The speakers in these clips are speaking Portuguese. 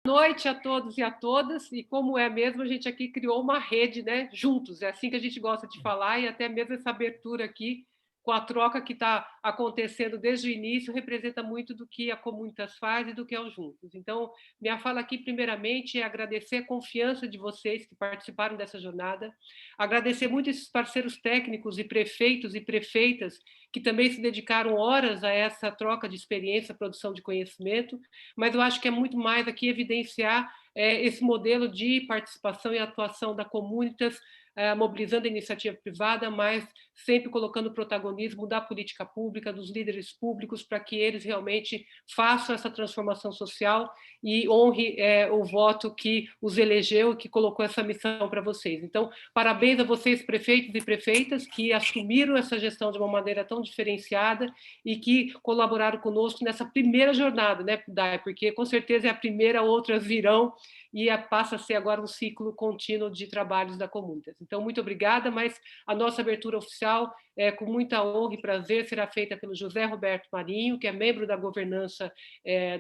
Boa noite a todos e a todas, e como é mesmo, a gente aqui criou uma rede, né, juntos, é assim que a gente gosta de falar, e até mesmo essa abertura aqui, com a troca que está acontecendo desde o início, representa muito do que a Comunitas faz e do que é o Juntos. Então, minha fala aqui, primeiramente, é agradecer a confiança de vocês que participaram dessa jornada, agradecer muito esses parceiros técnicos e prefeitos e prefeitas que também se dedicaram horas a essa troca de experiência, produção de conhecimento, mas eu acho que é muito mais aqui evidenciar esse modelo de participação e atuação da Comunitas, mobilizando a iniciativa privada, mas sempre colocando o protagonismo da política pública, dos líderes públicos, para que eles realmente façam essa transformação social e honre o voto que os elegeu, que colocou essa missão para vocês. Então, parabéns a vocês, prefeitos e prefeitas, que assumiram essa gestão de uma maneira tão diferenciada e que colaboraram conosco nessa primeira jornada, né, Dai? Porque com certeza é a primeira, outras virão, e passa a ser agora um ciclo contínuo de trabalhos da Comunitas. Então, muito obrigada, mas a nossa abertura oficial, com muita honra e prazer, será feita pelo José Roberto Marinho, que é membro da governança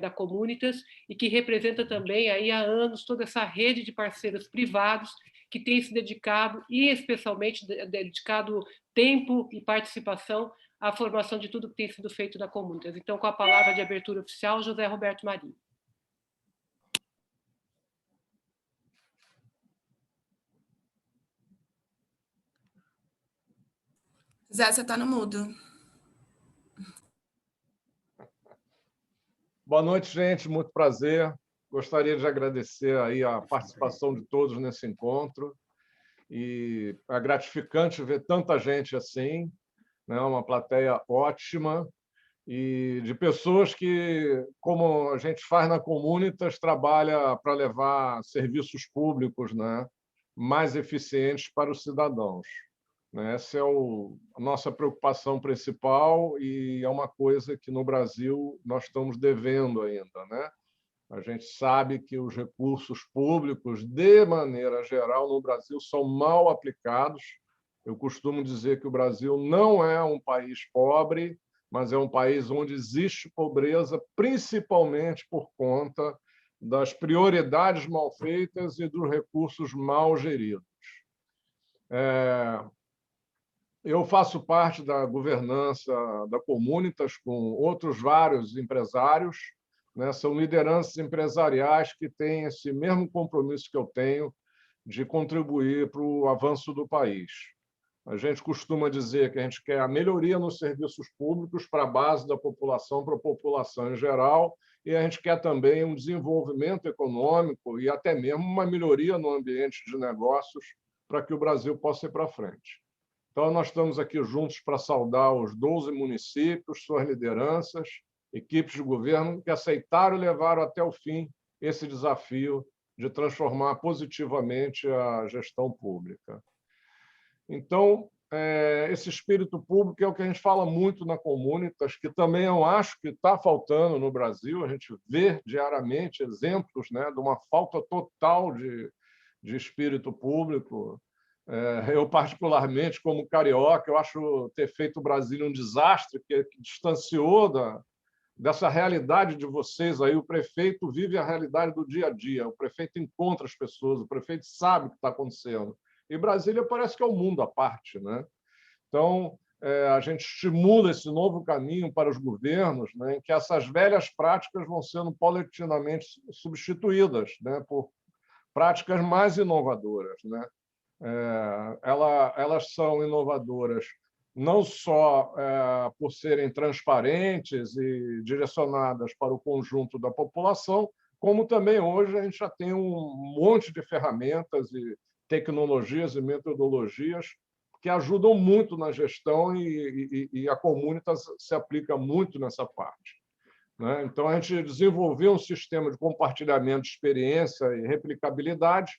da Comunitas e que representa também aí há anos toda essa rede de parceiros privados que tem se dedicado, e especialmente dedicado tempo e participação à formação de tudo que tem sido feito na Comunitas. Então, com a palavra de abertura oficial, José Roberto Marinho. Zé, você está no mudo. Boa noite, gente. Muito prazer. Gostaria de agradecer aí a participação de todos nesse encontro. E é gratificante ver tanta gente assim, né? Uma plateia ótima e de pessoas que, como a gente faz na Comunitas, trabalha para levar serviços públicos, né, mais eficientes para os cidadãos. Essa é a nossa preocupação principal e é uma coisa que no Brasil nós estamos devendo ainda, né? A gente sabe que os recursos públicos, de maneira geral, no Brasil, são mal aplicados. Eu costumo dizer que o Brasil não é um país pobre, mas é um país onde existe pobreza, principalmente por conta das prioridades mal feitas e dos recursos mal geridos. Eu faço parte da governança da Comunitas com outros vários empresários, né? São lideranças empresariais que têm esse mesmo compromisso que eu tenho de contribuir para o avanço do país. A gente costuma dizer que a gente quer a melhoria nos serviços públicos para a base da população, para a população em geral, e a gente quer também um desenvolvimento econômico e até mesmo uma melhoria no ambiente de negócios para que o Brasil possa ir para frente. Então, nós estamos aqui juntos para saudar os 12 municípios, suas lideranças, equipes de governo que aceitaram e levaram até o fim esse desafio de transformar positivamente a gestão pública. Então, esse espírito público é o que a gente fala muito na Comunitas, que também eu acho que está faltando no Brasil. A gente vê diariamente exemplos, né, de uma falta total de espírito público. Eu, particularmente, como carioca, eu acho ter feito o Brasil um desastre, que distanciou dessa realidade de vocês aí. O prefeito vive a realidade do dia a dia, o prefeito encontra as pessoas, o prefeito sabe o que está acontecendo. E Brasília parece que é um mundo à parte, né? Então, a gente estimula esse novo caminho para os governos, né, em que essas velhas práticas vão sendo paulatinamente substituídas, né, por práticas mais inovadoras, né? Elas são inovadoras não só por serem transparentes e direcionadas para o conjunto da população, como também hoje a gente já tem um monte de ferramentas e tecnologias e metodologias que ajudam muito na gestão e a Comunitas se aplica muito nessa parte, né? Então, a gente desenvolveu um sistema de compartilhamento de experiência e replicabilidade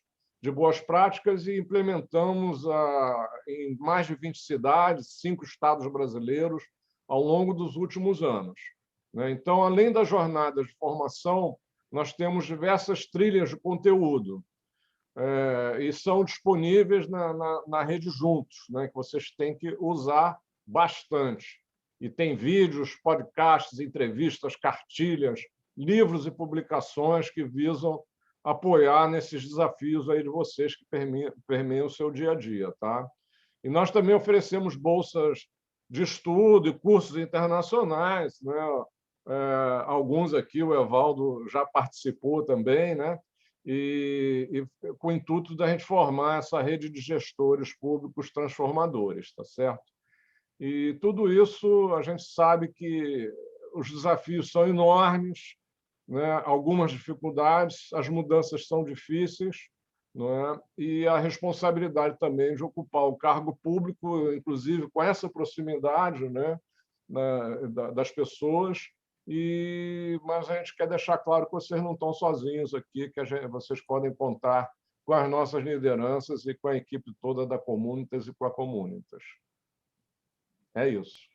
de boas práticas e implementamos em mais de 20 cidades, 5 estados brasileiros, ao longo dos últimos anos, né? Então, além das jornadas de formação, nós temos diversas trilhas de conteúdo e são disponíveis na rede Juntos, né, que vocês têm que usar bastante. E tem vídeos, podcasts, entrevistas, cartilhas, livros e publicações que visam apoiar nesses desafios aí de vocês que permeiam o seu dia a dia, tá? E nós também oferecemos bolsas de estudo e cursos internacionais, né? Alguns aqui, o Evaldo já participou também, né? E com o intuito da gente formar essa rede de gestores públicos transformadores, tá certo? E tudo isso a gente sabe que os desafios são enormes, né? Algumas dificuldades, as mudanças são difíceis, não é? E a responsabilidade também de ocupar o cargo público, inclusive com essa proximidade, né? Das pessoas. Mas a gente quer deixar claro que vocês não estão sozinhos aqui, que vocês podem contar com as nossas lideranças e com a equipe toda da Comunitas e com a Comunitas. É isso.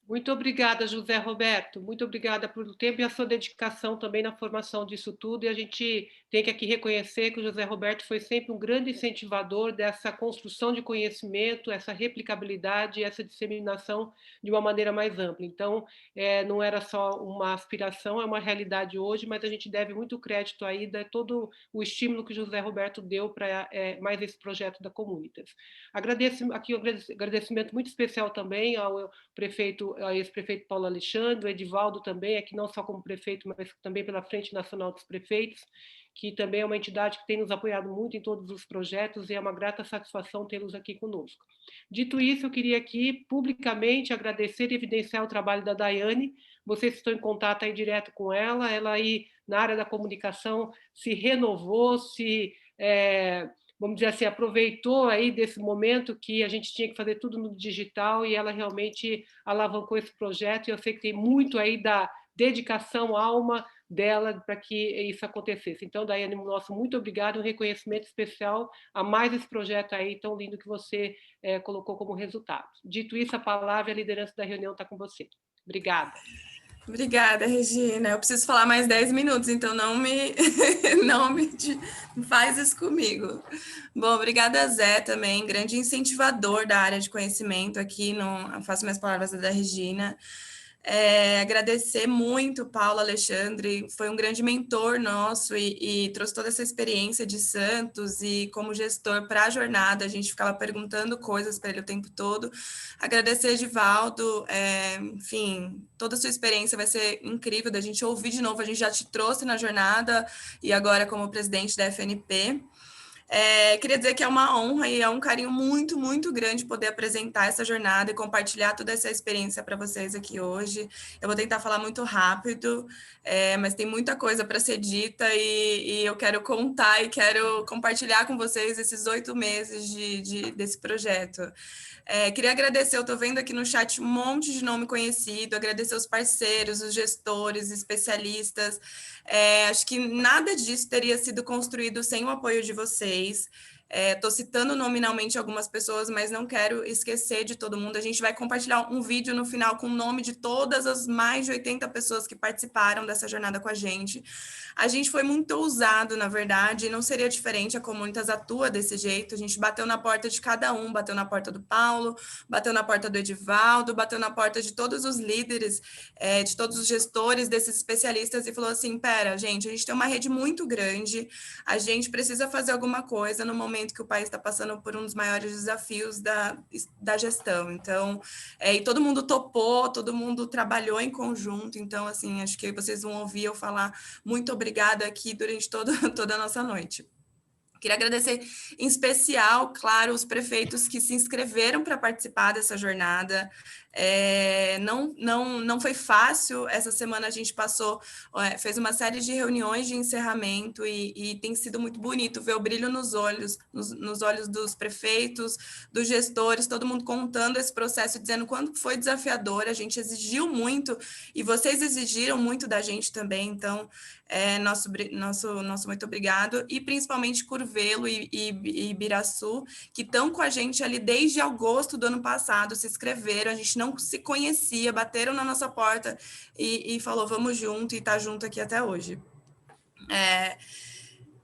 Muito obrigada, José Roberto. Muito obrigada pelo tempo e a sua dedicação também na formação disso tudo. E a gente tem que aqui reconhecer que o José Roberto foi sempre um grande incentivador dessa construção de conhecimento, essa replicabilidade, essa disseminação de uma maneira mais ampla. Então, não era só uma aspiração, é uma realidade hoje, mas a gente deve muito crédito aí de todo o estímulo que o José Roberto deu para mais esse projeto da Comunitas. Agradeço aqui um agradecimento muito especial também ao ex-prefeito Paulo Alexandre, o Edivaldo também, aqui não só como prefeito, mas também pela Frente Nacional dos Prefeitos, que também é uma entidade que tem nos apoiado muito em todos os projetos e é uma grata satisfação tê-los aqui conosco. Dito isso, eu queria aqui publicamente agradecer e evidenciar o trabalho da Daiane. Vocês estão em contato aí direto com ela, ela aí na área da comunicação se renovou, vamos dizer assim, aproveitou aí desse momento que a gente tinha que fazer tudo no digital e ela realmente alavancou esse projeto e eu sei que tem muito aí da dedicação, alma dela para que isso acontecesse. Então, Daiane, nosso muito obrigado, um reconhecimento especial a mais esse projeto aí tão lindo que você colocou como resultado. Dito isso, a palavra e a liderança da reunião está com você. Obrigada. Obrigada, Regina. Eu preciso falar mais 10 minutos, então não me faz isso comigo. Bom, obrigada, Zé, também, grande incentivador da área de conhecimento aqui, faço minhas palavras da Regina. Agradecer muito o Paulo Alexandre, foi um grande mentor nosso e trouxe toda essa experiência de Santos e como gestor para a jornada, a gente ficava perguntando coisas para ele o tempo todo. Agradecer, Edivaldo, enfim, toda a sua experiência vai ser incrível da gente ouvir de novo, a gente já te trouxe na jornada e agora como presidente da FNP. Queria dizer que é uma honra e é um carinho muito, muito grande poder apresentar essa jornada e compartilhar toda essa experiência para vocês aqui hoje. Eu vou tentar falar muito rápido, mas tem muita coisa para ser dita e eu quero contar e quero compartilhar com vocês esses 8 meses desse projeto. Queria agradecer, eu estou vendo aqui no chat um monte de nome conhecido, agradecer os parceiros, os gestores, especialistas. Acho que nada disso teria sido construído sem o apoio de vocês. Estou citando nominalmente algumas pessoas, mas não quero esquecer de todo mundo. A gente vai compartilhar um vídeo no final com o nome de todas as mais de 80 pessoas que participaram dessa jornada com a gente. A gente foi muito ousado, na verdade, e não seria diferente, a Comunitas atua desse jeito. A gente bateu na porta de cada um, bateu na porta do Paulo, bateu na porta do Edivaldo, bateu na porta de todos os líderes, de todos os gestores desses especialistas e falou assim, pera, gente, a gente tem uma rede muito grande, a gente precisa fazer alguma coisa no momento que o país está passando por um dos maiores desafios da gestão. Então, e todo mundo topou, todo mundo trabalhou em conjunto. Então, assim, acho que vocês vão ouvir eu falar muito obrigada aqui durante toda a nossa noite. Queria agradecer em especial, claro, os prefeitos que se inscreveram para participar dessa jornada. Não foi fácil, essa semana a gente fez uma série de reuniões de encerramento e tem sido muito bonito ver o brilho nos olhos dos prefeitos, dos gestores, todo mundo contando esse processo, dizendo quanto foi desafiador, a gente exigiu muito e vocês exigiram muito da gente também, então nosso muito obrigado, e principalmente Curvelo e Ibiraçu, que estão com a gente ali desde agosto do ano passado, se inscreveram, a gente não se conhecia, bateram na nossa porta e falou, vamos junto, e está junto aqui até hoje.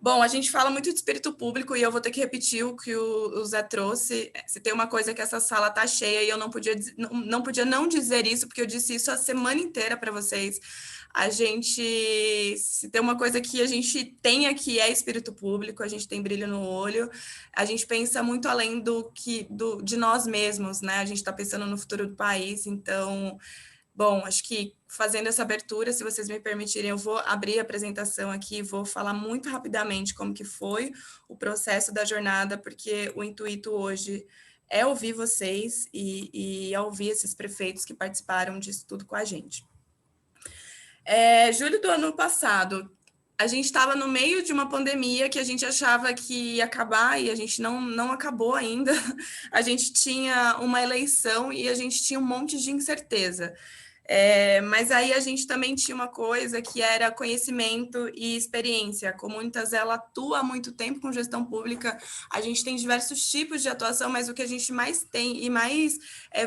Bom, a gente fala muito de espírito público e eu vou ter que repetir o que o Zé trouxe. Se tem uma coisa que essa sala está cheia e eu não podia não dizer isso, porque eu disse isso a semana inteira para vocês. A gente, se tem uma coisa que a gente tem aqui é espírito público, a gente tem brilho no olho, a gente pensa muito além de nós mesmos, né? A gente está pensando no futuro do país, então, bom, acho que fazendo essa abertura, se vocês me permitirem, eu vou abrir a apresentação aqui, vou falar muito rapidamente como que foi o processo da jornada, porque o intuito hoje é ouvir vocês e ouvir esses prefeitos que participaram disso tudo com a gente. Julho do ano passado, a gente estava no meio de uma pandemia que a gente achava que ia acabar e a gente não acabou ainda. A gente tinha uma eleição e a gente tinha um monte de incerteza. Mas aí a gente também tinha uma coisa que era conhecimento e experiência. A Comunitas, ela atua há muito tempo com gestão pública, a gente tem diversos tipos de atuação, mas o que a gente mais tem e mais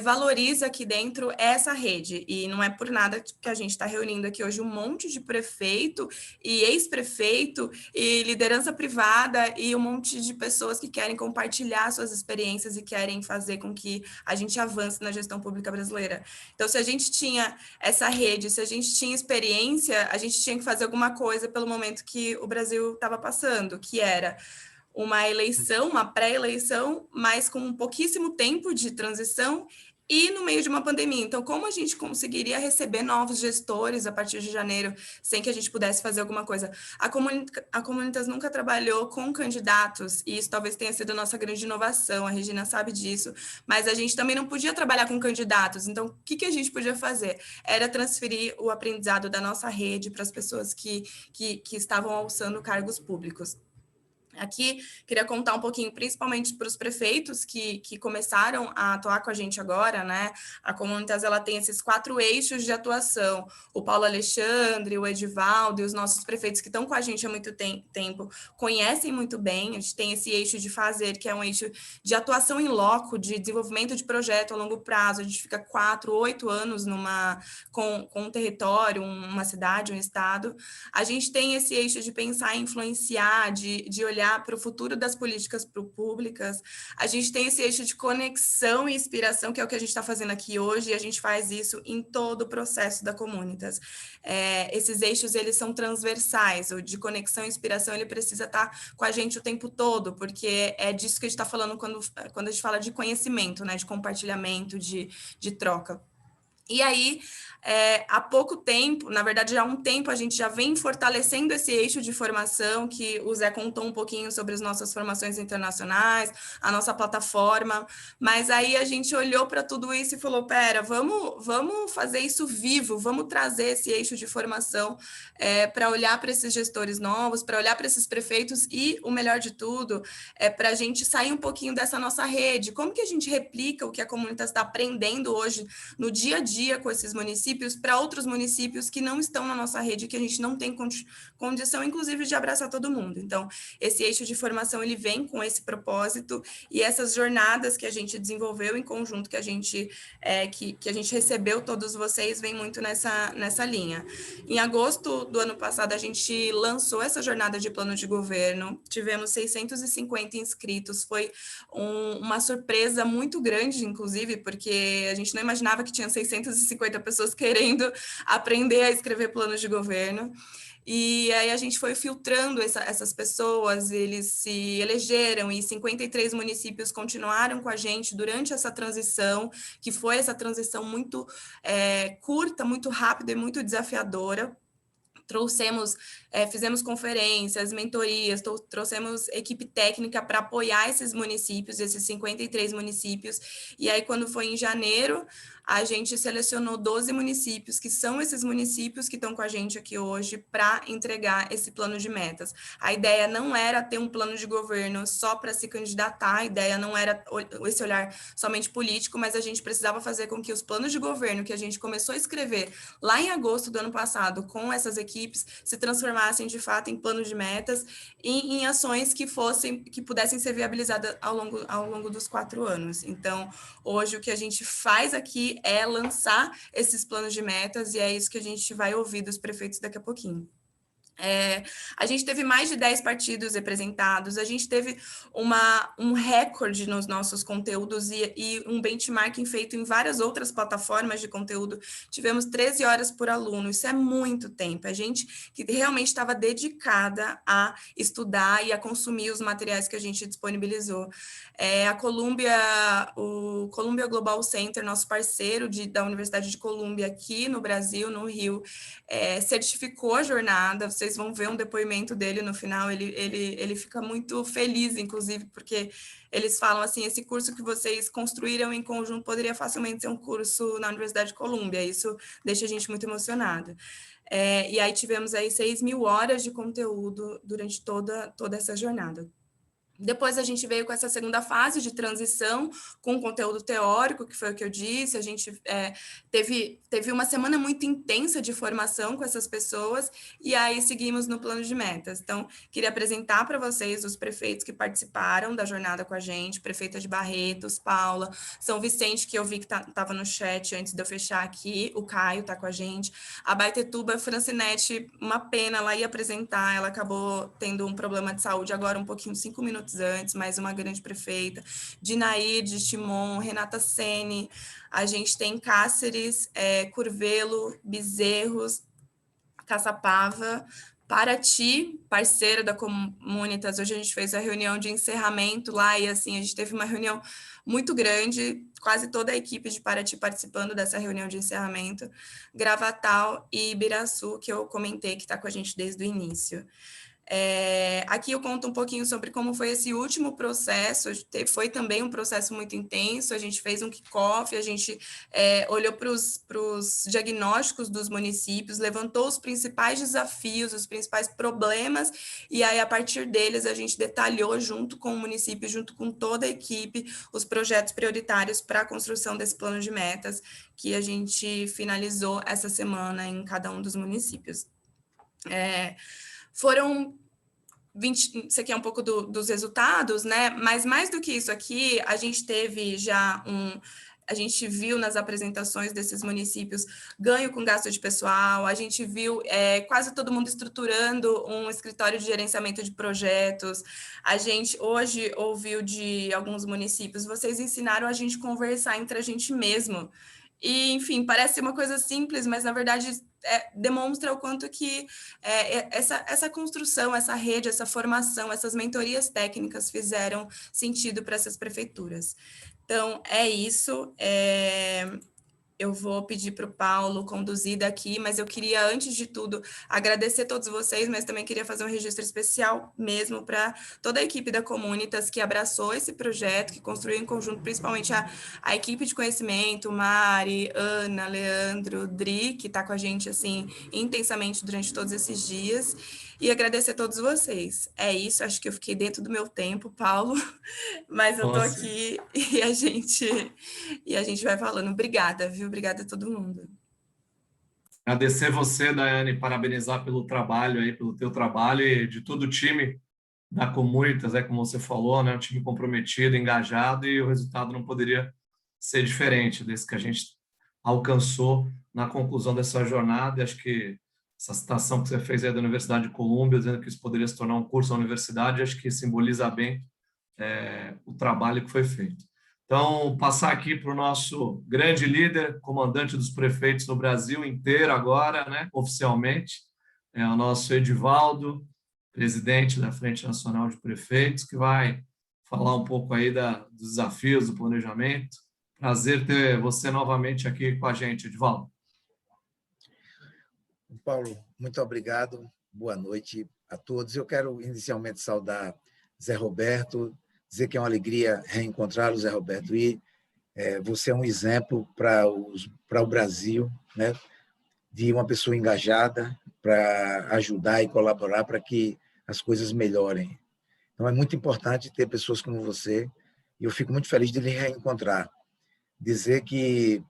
valoriza aqui dentro é essa rede, e não é por nada que a gente está reunindo aqui hoje um monte de prefeito e ex-prefeito e liderança privada e um monte de pessoas que querem compartilhar suas experiências e querem fazer com que a gente avance na gestão pública brasileira. Então, se a gente tinha essa rede, se a gente tinha experiência, a gente tinha que fazer alguma coisa pelo momento que o Brasil estava passando, que era uma eleição, uma pré-eleição, mas com pouquíssimo tempo de transição e no meio de uma pandemia. Então, como a gente conseguiria receber novos gestores a partir de janeiro, sem que a gente pudesse fazer alguma coisa? A Comunitas nunca trabalhou com candidatos, e isso talvez tenha sido a nossa grande inovação, a Regina sabe disso, mas a gente também não podia trabalhar com candidatos. Então, o que a gente podia fazer? Era transferir o aprendizado da nossa rede para as pessoas que estavam alçando cargos públicos. Aqui, queria contar um pouquinho, principalmente para os prefeitos que começaram a atuar com a gente agora, né? A Comunitas, ela tem esses 4 eixos de atuação. O Paulo Alexandre, o Edivaldo e os nossos prefeitos que estão com a gente há muito tempo conhecem muito bem. A gente tem esse eixo de fazer, que é um eixo de atuação em loco, de desenvolvimento de projeto a longo prazo. A gente fica 4, 8 anos com um território, uma cidade, um estado. A gente tem esse eixo de pensar e influenciar, de olhar para o futuro das políticas públicas. A gente tem esse eixo de conexão e inspiração, que é o que a gente está fazendo aqui hoje, e a gente faz isso em todo o processo da Comunitas. Esses eixos, eles são transversais, o de conexão e inspiração, ele precisa estar com a gente o tempo todo, porque é disso que a gente está falando quando a gente fala de conhecimento, né, de compartilhamento, de troca. E aí, há pouco tempo, na verdade, já há um tempo, a gente já vem fortalecendo esse eixo de formação, que o Zé contou um pouquinho sobre as nossas formações internacionais, a nossa plataforma, mas aí a gente olhou para tudo isso e falou, pera, vamos fazer isso vivo, vamos trazer esse eixo de formação para olhar para esses gestores novos, para olhar para esses prefeitos e, o melhor de tudo, para a gente sair um pouquinho dessa nossa rede. Como que a gente replica o que a Comunitas está aprendendo hoje no dia a dia com esses municípios para outros municípios que não estão na nossa rede, que a gente não tem condição, inclusive, de abraçar todo mundo. Então, esse eixo de formação, ele vem com esse propósito, e essas jornadas que a gente desenvolveu em conjunto, que a gente recebeu todos vocês, vem muito nessa linha. Em agosto do ano passado, a gente lançou essa jornada de plano de governo, tivemos 650 inscritos, foi uma surpresa muito grande, inclusive, porque a gente não imaginava que tinha 650 pessoas querendo aprender a escrever planos de governo. E aí a gente foi filtrando essas pessoas, eles se elegeram e 53 municípios continuaram com a gente durante essa transição, que foi essa transição muito curta, muito rápida e muito desafiadora. Fizemos conferências, mentorias, trouxemos equipe técnica para apoiar esses municípios, esses 53 municípios, e aí quando foi em janeiro, a gente selecionou 12 municípios, que são esses municípios que estão com a gente aqui hoje, para entregar esse plano de metas. A ideia não era ter um plano de governo só para se candidatar, a ideia não era esse olhar somente político, mas a gente precisava fazer com que os planos de governo que a gente começou a escrever lá em agosto do ano passado, com essas equipes, se transformassem de fato em planos de metas e em ações que pudessem ser viabilizadas ao longo dos 4 anos. Então, hoje o que a gente faz aqui é lançar esses planos de metas, e é isso que a gente vai ouvir dos prefeitos daqui a pouquinho. A gente teve mais de 10 partidos representados, a gente teve um recorde nos nossos conteúdos e um benchmarking feito em várias outras plataformas de conteúdo. Tivemos 13 horas por aluno, isso é muito tempo. A gente que realmente estava dedicada a estudar e a consumir os materiais que a gente disponibilizou. O Columbia Global Center, nosso parceiro da Universidade de Columbia aqui no Brasil, no Rio, certificou a jornada. Vocês vão ver um depoimento dele no final, ele fica muito feliz, inclusive, porque eles falam assim, esse curso que vocês construíram em conjunto poderia facilmente ser um curso na Universidade de Columbia, isso deixa a gente muito emocionada. E aí tivemos aí 6.000 horas de conteúdo durante toda essa jornada. Depois a gente veio com essa segunda fase de transição, com conteúdo teórico, que foi o que eu disse, a gente teve uma semana muito intensa de formação com essas pessoas, e aí seguimos no plano de metas. Então, queria apresentar para vocês os prefeitos que participaram da jornada com a gente, prefeita de Barretos, Paula, São Vicente, que eu vi que estava no chat antes de eu fechar aqui, o Caio está com a gente, Abaetetuba, Francinete, uma pena, ela ia apresentar, ela acabou tendo um problema de saúde agora, um pouquinho, 5 minutos antes, mais uma grande prefeita, Dinair de Timon, Renata Sene, a gente tem Cáceres, Curvelo, Bezerros, Caçapava, Paraty, parceira da Comunitas. Hoje a gente fez a reunião de encerramento lá e assim, a gente teve uma reunião muito grande, quase toda a equipe de Paraty participando dessa reunião de encerramento, Gravatal e Ibiraçu, que eu comentei que está com a gente desde o início. Aqui eu conto um pouquinho sobre como foi esse último processo. Foi também um processo muito intenso, a gente fez um kickoff, a gente olhou para os diagnósticos dos municípios, levantou os principais desafios, os principais problemas, e aí a partir deles a gente detalhou junto com o município, junto com toda a equipe, os projetos prioritários para a construção desse plano de metas, que a gente finalizou essa semana em cada um dos municípios. Foram 20, isso aqui é um pouco dos resultados, né? Mas mais do que isso aqui, a gente teve já a gente viu nas apresentações desses municípios ganho com gasto de pessoal, a gente viu quase todo mundo estruturando um escritório de gerenciamento de projetos, a gente hoje ouviu de alguns municípios, vocês ensinaram a gente conversar entre a gente mesmo. E, enfim, parece uma coisa simples, mas, na verdade, demonstra o quanto que essa construção, essa rede, essa formação, essas mentorias técnicas fizeram sentido para essas prefeituras. Então, é isso. Eu vou pedir para o Paulo conduzir daqui, mas eu queria, antes de tudo, agradecer a todos vocês, mas também queria fazer um registro especial mesmo para toda a equipe da Comunitas que abraçou esse projeto, que construiu em conjunto, principalmente a equipe de conhecimento, Mari, Ana, Leandro, Dri, que está com a gente assim intensamente durante todos esses dias, e agradecer a todos vocês. É isso, acho que eu fiquei dentro do meu tempo, Paulo, mas eu estou aqui e a gente vai falando. Obrigada, viu? Obrigada a todo mundo. Agradecer você, Daiane, parabenizar pelo trabalho aí, pelo teu trabalho e de todo o time da Comunitas, como você falou, né? Um time comprometido, engajado, e o resultado não poderia ser diferente desse que a gente alcançou na conclusão dessa jornada. E acho que essa citação que você fez aí da Universidade de Colômbia, dizendo que isso poderia se tornar um curso na universidade, acho que simboliza bem o trabalho que foi feito. Então, passar aqui para o nosso grande líder, comandante dos prefeitos no Brasil inteiro agora, né, oficialmente, o nosso Edivaldo, presidente da Frente Nacional de Prefeitos, que vai falar um pouco aí dos desafios do planejamento. Prazer ter você novamente aqui com a gente, Edivaldo. Paulo, muito obrigado. Boa noite a todos. Eu quero inicialmente saudar Zé Roberto, dizer que é uma alegria reencontrá-lo, Zé Roberto, e você é um exemplo para o Brasil, né, de uma pessoa engajada para ajudar e colaborar para que as coisas melhorem. Então, é muito importante ter pessoas como você, e eu fico muito feliz de lhe reencontrar. Dizer que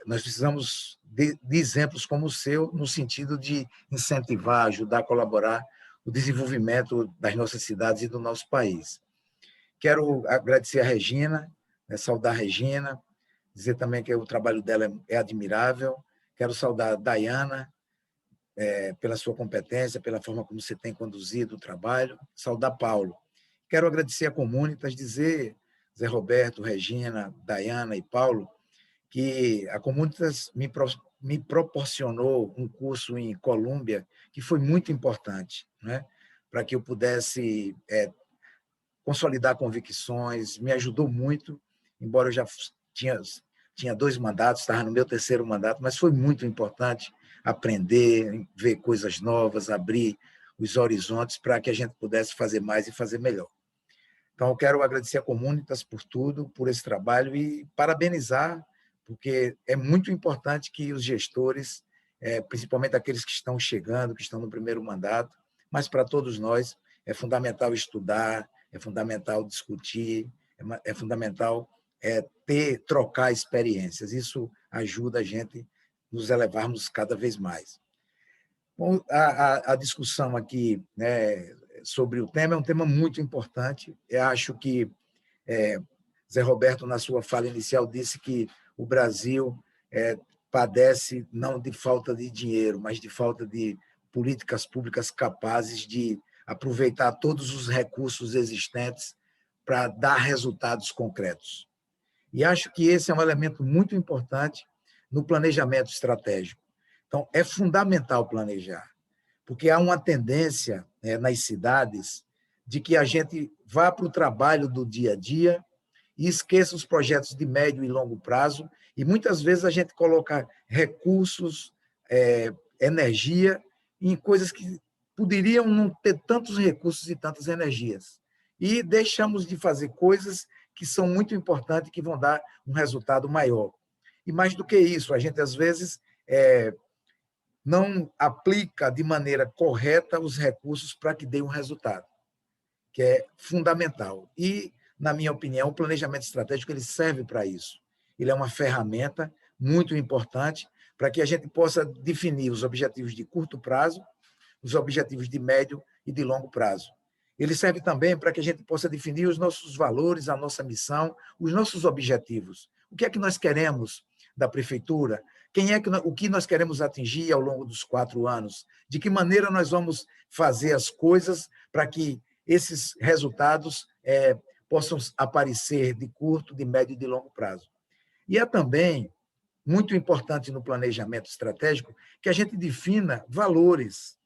nós precisamos de exemplos como o seu, no sentido de incentivar, ajudar, colaborar o desenvolvimento das nossas cidades e do nosso país. Quero agradecer a Regina, saudar a Regina, dizer também que o trabalho dela é admirável. Quero saudar a Dayana, pela sua competência, pela forma como você tem conduzido o trabalho. Saudar Paulo. Quero agradecer a Comunitas, dizer, Zé Roberto, Regina, Dayana e Paulo, que a Comunitas me proporcionou um curso em Colômbia que foi muito importante, né? Para que eu pudesse consolidar convicções, me ajudou muito, embora eu já tinha 2 mandatos, estava no meu 3º mandato, mas foi muito importante aprender, ver coisas novas, abrir os horizontes para que a gente pudesse fazer mais e fazer melhor. Então, eu quero agradecer a Comunitas por tudo, por esse trabalho e parabenizar, porque é muito importante que os gestores, principalmente aqueles que estão chegando, que estão no primeiro mandato, mas para todos nós é fundamental estudar, é fundamental discutir, é fundamental trocar experiências. Isso ajuda a gente nos elevarmos cada vez mais. Bom, a discussão aqui, né, sobre o tema é um tema muito importante. Eu acho que Zé Roberto, na sua fala inicial, disse que o Brasil padece não de falta de dinheiro, mas de falta de políticas públicas capazes de aproveitar todos os recursos existentes para dar resultados concretos. E acho que esse é um elemento muito importante no planejamento estratégico. Então, é fundamental planejar, porque há uma tendência nas cidades de que a gente vá para o trabalho do dia a dia e esqueça os projetos de médio e longo prazo, e muitas vezes a gente coloca recursos, energia, em coisas que poderiam não ter tantos recursos e tantas energias. E deixamos de fazer coisas que são muito importantes, que vão dar um resultado maior. E mais do que isso, a gente, às vezes, não aplica de maneira correta os recursos para que dê um resultado, que é fundamental. E, na minha opinião, o planejamento estratégico ele serve para isso. Ele é uma ferramenta muito importante para que a gente possa definir os objetivos de curto prazo, os objetivos de médio e de longo prazo. Ele serve também para que a gente possa definir os nossos valores, a nossa missão, os nossos objetivos. O que é que nós queremos da prefeitura? O que nós queremos atingir ao longo dos 4 anos? De que maneira nós vamos fazer as coisas para que esses resultados possam aparecer de curto, de médio e de longo prazo? E é também muito importante no planejamento estratégico que a gente defina valores,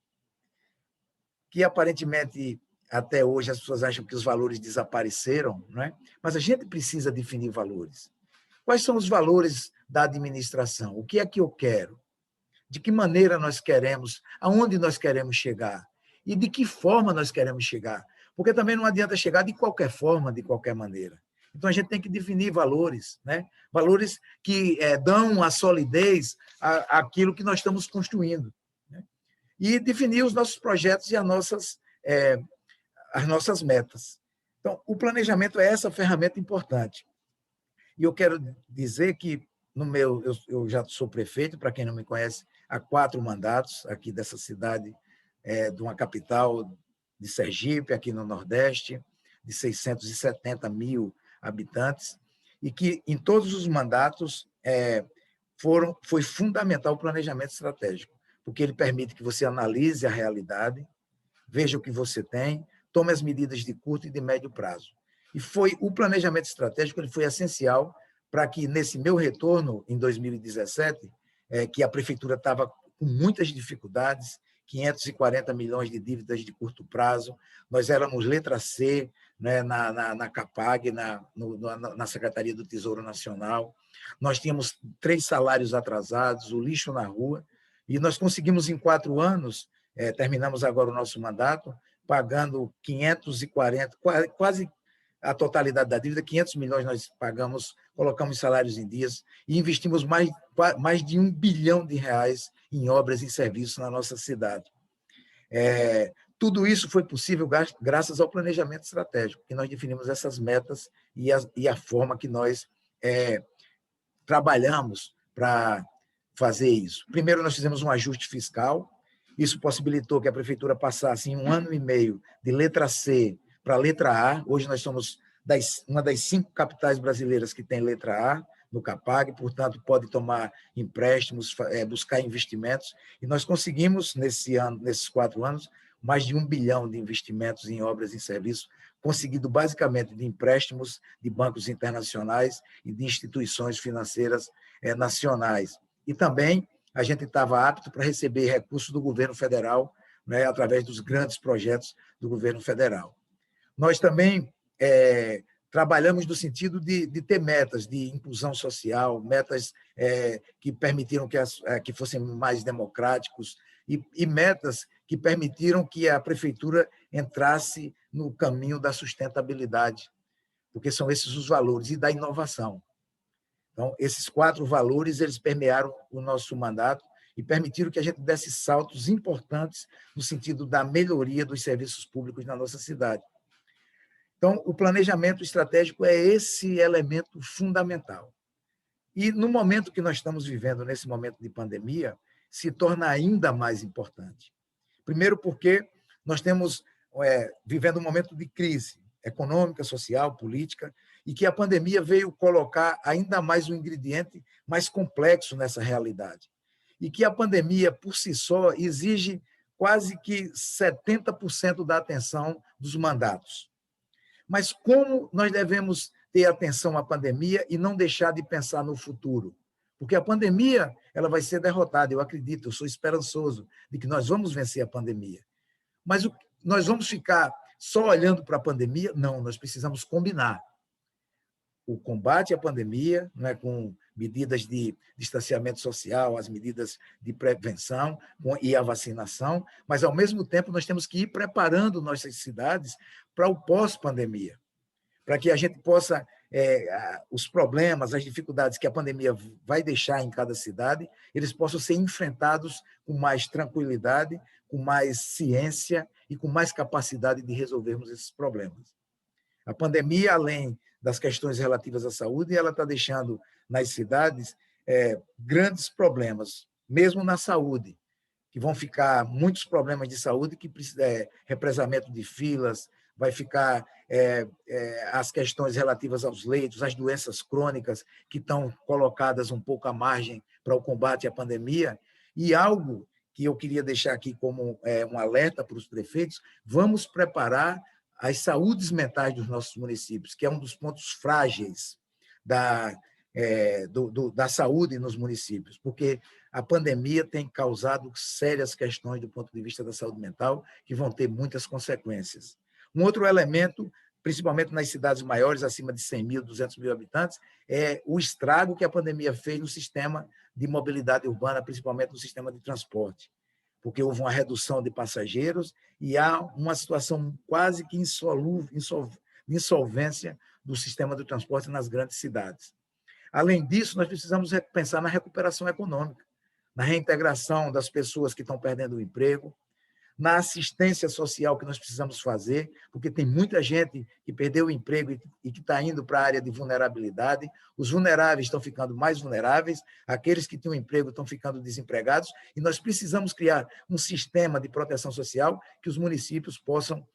que aparentemente até hoje as pessoas acham que os valores desapareceram, não é? Mas a gente precisa definir valores. Quais são os valores da administração? O que é que eu quero? De que maneira nós queremos? Aonde nós queremos chegar? E de que forma nós queremos chegar? Porque também não adianta chegar de qualquer forma, de qualquer maneira. Então, a gente tem que definir valores, né? Valores que dão a solidez àquilo que nós estamos construindo, né? E definir os nossos projetos e as nossas metas. Então, o planejamento é essa ferramenta importante. E eu quero dizer que eu já sou prefeito, para quem não me conhece, há 4 mandatos aqui dessa cidade, de uma capital de Sergipe, aqui no Nordeste, de 670 mil habitantes, e que em todos os mandatos foi fundamental o planejamento estratégico, porque ele permite que você analise a realidade, veja o que você tem, tome as medidas de curto e de médio prazo. E o planejamento estratégico ele foi essencial para que, nesse meu retorno, em 2017, que a prefeitura estava com muitas dificuldades, 540 milhões de dívidas de curto prazo, nós éramos letra C, né, na CAPAG, na Secretaria do Tesouro Nacional, nós tínhamos 3 salários atrasados, o lixo na rua, e nós conseguimos, em 4 anos, terminamos agora o nosso mandato, pagando 540, quase a totalidade da dívida, 500 milhões nós pagamos, colocamos salários em dias e investimos mais de R$1 bilhão em obras e serviços na nossa cidade. Tudo isso foi possível graças ao planejamento estratégico, que nós definimos essas metas e a forma que nós trabalhamos para fazer isso. Primeiro, nós fizemos um ajuste fiscal, isso possibilitou que a prefeitura passasse em 1 ano e meio de letra C para a letra A. Hoje nós somos uma das 5 capitais brasileiras que tem letra A, no CAPAG, portanto, pode tomar empréstimos, buscar investimentos, e nós conseguimos, nesses 4 anos, mais de 1 bilhão de investimentos em obras e serviços, conseguido basicamente de empréstimos de bancos internacionais e de instituições financeiras nacionais. E também a gente estava apto para receber recursos do governo federal, né, através dos grandes projetos do governo federal. Nós também trabalhamos no sentido de ter metas de inclusão social, metas que permitiram que fossem mais democráticos e metas que permitiram que a prefeitura entrasse no caminho da sustentabilidade, porque são esses os valores, e da inovação. Então, esses 4 valores, eles permearam o nosso mandato e permitiram que a gente desse saltos importantes no sentido da melhoria dos serviços públicos na nossa cidade. Então, o planejamento estratégico é esse elemento fundamental. E no momento que nós estamos vivendo, nesse momento de pandemia, se torna ainda mais importante. Primeiro porque nós estamos vivendo um momento de crise econômica, social, política, e que a pandemia veio colocar ainda mais um ingrediente mais complexo nessa realidade. E que a pandemia, por si só, exige quase que 70% da atenção dos mandatos. Mas como nós devemos ter atenção à pandemia e não deixar de pensar no futuro? Porque a pandemia ela vai ser derrotada, eu acredito, eu sou esperançoso de que nós vamos vencer a pandemia. Mas nós vamos ficar só olhando para a pandemia? Não, nós precisamos combinar o combate à pandemia, né, com medidas de distanciamento social, as medidas de prevenção e a vacinação, mas, ao mesmo tempo, nós temos que ir preparando nossas cidades para o pós-pandemia, para que a gente possa, os problemas, as dificuldades que a pandemia vai deixar em cada cidade, eles possam ser enfrentados com mais tranquilidade, com mais ciência e com mais capacidade de resolvermos esses problemas. A pandemia, além das questões relativas à saúde, ela está deixando nas cidades grandes problemas, mesmo na saúde, que vão ficar muitos problemas de saúde, que represamento de filas, vai ficar as questões relativas aos leitos, as doenças crônicas que estão colocadas um pouco à margem para o combate à pandemia, e algo que eu queria deixar aqui como um alerta para os prefeitos: vamos preparar as saúdes mentais dos nossos municípios, que é um dos pontos frágeis da saúde nos municípios, porque a pandemia tem causado sérias questões do ponto de vista da saúde mental, que vão ter muitas consequências. Um outro elemento, principalmente nas cidades maiores, acima de 100 mil, 200 mil habitantes, é o estrago que a pandemia fez no sistema de mobilidade urbana, principalmente no sistema de transporte, porque houve uma redução de passageiros e há uma situação quase que insolvência do sistema de transporte nas grandes cidades. Além disso, nós precisamos pensar na recuperação econômica, na reintegração das pessoas que estão perdendo o emprego, na assistência social que nós precisamos fazer, porque tem muita gente que perdeu o emprego e que está indo para a área de vulnerabilidade. Os vulneráveis estão ficando mais vulneráveis, aqueles que tinham emprego estão ficando desempregados, e nós precisamos criar um sistema de proteção social que os municípios possam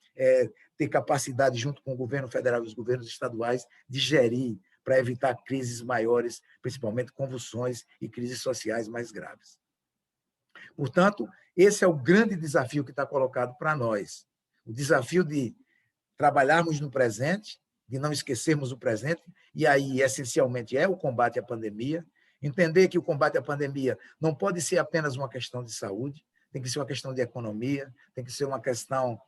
ter capacidade, junto com o governo federal e os governos estaduais, de gerir, para evitar crises maiores, principalmente convulsões e crises sociais mais graves. Portanto, esse é o grande desafio que está colocado para nós. O desafio de trabalharmos no presente, de não esquecermos o presente, e aí, essencialmente, é o combate à pandemia. Entender que o combate à pandemia não pode ser apenas uma questão de saúde, tem que ser uma questão de economia, tem que ser uma questão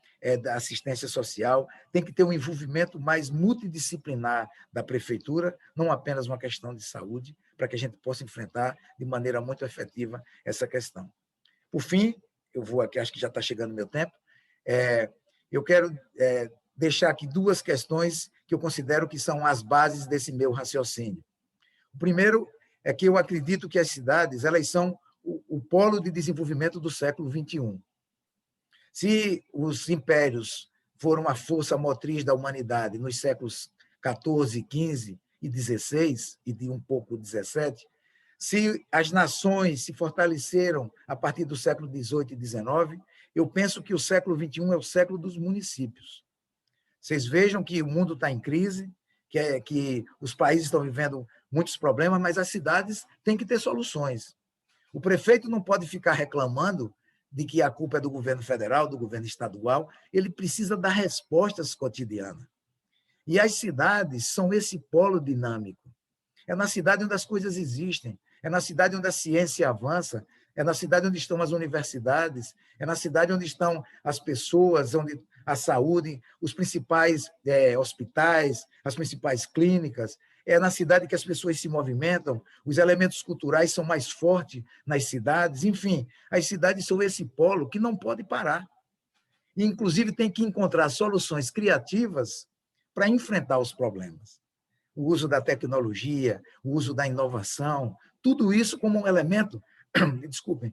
da assistência social, tem que ter um envolvimento mais multidisciplinar da prefeitura, não apenas uma questão de saúde, para que a gente possa enfrentar de maneira muito efetiva essa questão. Por fim, eu vou aqui, acho que já está chegando o meu tempo, eu quero deixar aqui 2 questões que eu considero que são as bases desse meu raciocínio. O primeiro é que eu acredito que as cidades elas são o polo de desenvolvimento do século XXI. Se os impérios foram a força motriz da humanidade nos séculos XIV, XV e XVI, e de um pouco XVII, se as nações se fortaleceram a partir do século XVIII e XIX, eu penso que o século XXI é o século dos municípios. Vocês vejam que o mundo está em crise, que os países estão vivendo muitos problemas, mas as cidades têm que ter soluções. O prefeito não pode ficar reclamando de que a culpa é do governo federal, do governo estadual, ele precisa dar respostas cotidianas. E as cidades são esse polo dinâmico. É na cidade onde as coisas existem, é na cidade onde a ciência avança, é na cidade onde estão as universidades, é na cidade onde estão as pessoas, onde a saúde, os principais hospitais, as principais clínicas, é na cidade que as pessoas se movimentam, os elementos culturais são mais fortes nas cidades, enfim, as cidades são esse polo que não pode parar. E, inclusive, tem que encontrar soluções criativas para enfrentar os problemas. O uso da tecnologia, o uso da inovação, tudo isso como um elemento, desculpem,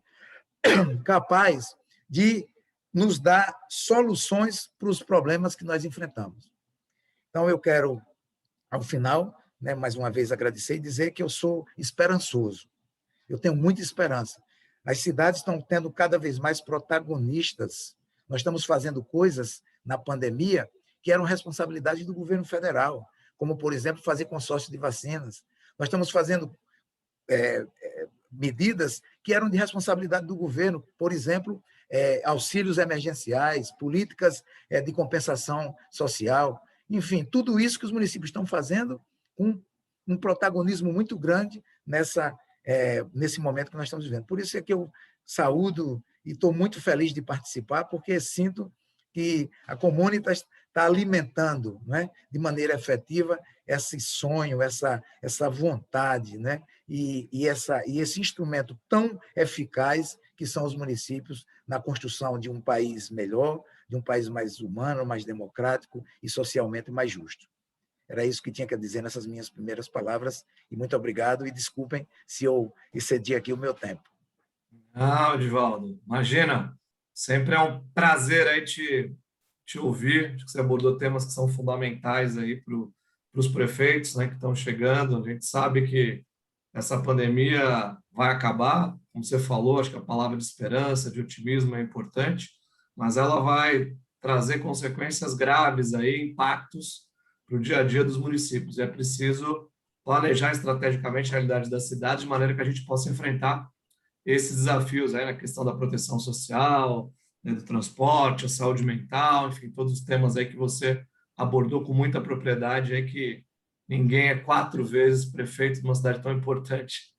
capaz de nos dar soluções para os problemas que nós enfrentamos. Então, eu quero, ao final, mais uma vez agradecer e dizer que eu sou esperançoso. Eu tenho muita esperança. As cidades estão tendo cada vez mais protagonistas. Nós estamos fazendo coisas na pandemia que eram responsabilidade do governo federal, como, por exemplo, fazer consórcio de vacinas. Nós estamos fazendo medidas que eram de responsabilidade do governo, por exemplo, auxílios emergenciais, políticas de compensação social, enfim, tudo isso que os municípios estão fazendo com um protagonismo muito grande nesse momento que nós estamos vivendo. Por isso é que eu saúdo e estou muito feliz de participar, porque sinto que a Comunitas está alimentando, né, de maneira efetiva esse sonho, essa vontade, né, e esse instrumento tão eficaz que são os municípios na construção de um país melhor, de um país mais humano, mais democrático e socialmente mais justo. Era isso que tinha que dizer nessas minhas primeiras palavras, e muito obrigado, e desculpem se eu excedi aqui o meu tempo. Não, Edivaldo, imagina, sempre é um prazer aí te ouvir. Acho que você abordou temas que são fundamentais aí para os prefeitos, né, que estão chegando. A gente sabe que essa pandemia vai acabar, como você falou, acho que a palavra de esperança, de otimismo é importante, mas ela vai trazer consequências graves aí, impactos para o dia a dia dos municípios. É preciso planejar estrategicamente a realidade da cidade de maneira que a gente possa enfrentar esses desafios aí na questão da proteção social, né, do transporte, a saúde mental, enfim, todos os temas aí que você abordou com muita propriedade, aí que ninguém é 4 vezes prefeito de uma cidade tão importante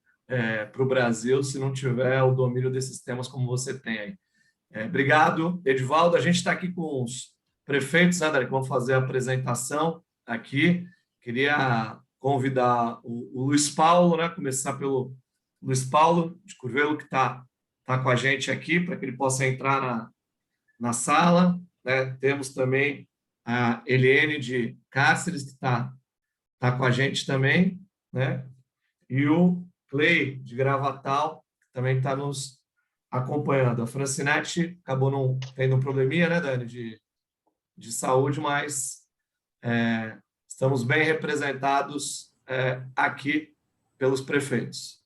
para o Brasil se não tiver o domínio desses temas como você tem aí. Obrigado, Edivaldo. A gente está aqui com os prefeitos, né, que vão fazer a apresentação aqui. Queria convidar o Luiz Paulo, né, começar pelo Luiz Paulo de Curvelo, que está com a gente aqui, para que ele possa entrar na sala. Né? Temos também a Eliane de Cáceres, que está com a gente também, né? E o Clay de Gravatal, que também está nos acompanhando. A Francinete acabou não tendo um probleminha, né, Dani, de saúde, mas estamos bem representados aqui pelos prefeitos.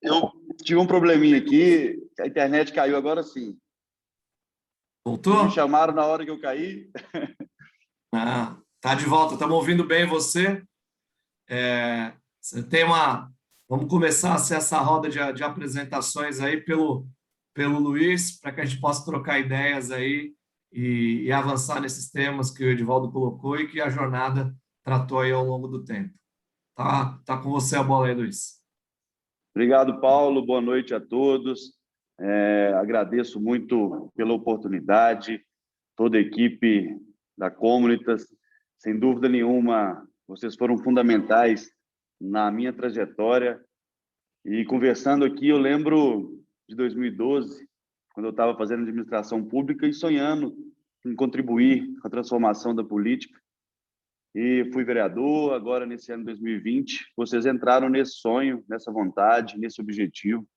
Eu tive um probleminha aqui, a internet caiu agora sim. Voltou? Me chamaram na hora que eu caí. Tá de volta, estamos ouvindo bem você. Você tem Vamos começar essa roda de apresentações aí pelo Luiz, para que a gente possa trocar ideias aí e avançar nesses temas que o Edivaldo colocou e que a jornada tratou aí ao longo do tempo. Tá com você a bola aí, Luiz. Obrigado, Paulo. Boa noite a todos. Agradeço muito pela oportunidade, toda a equipe da Comunitas. Sem dúvida nenhuma, vocês foram fundamentais na minha trajetória. E conversando aqui, eu lembro de 2012, quando eu estava fazendo administração pública e sonhando em contribuir com a transformação da política. E fui vereador, agora nesse ano de 2020, vocês entraram nesse sonho, nessa vontade, nesse objetivo.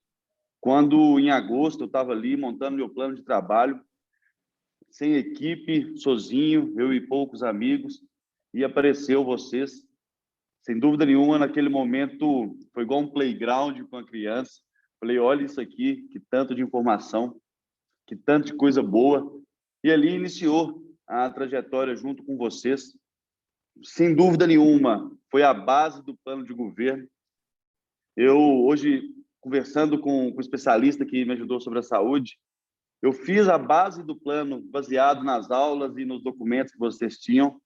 Quando, em agosto, eu estava ali montando meu plano de trabalho, sem equipe, sozinho, eu e poucos amigos, e apareceu vocês. Sem dúvida nenhuma, naquele momento, foi igual um playground com a criança. Falei, olha isso aqui, que tanto de informação, que tanto de coisa boa. E ali iniciou a trajetória junto com vocês. Sem dúvida nenhuma, foi a base do plano de governo. Eu, hoje, conversando com o especialista que me ajudou sobre a saúde, eu fiz a base do plano baseado nas aulas e nos documentos que vocês tinham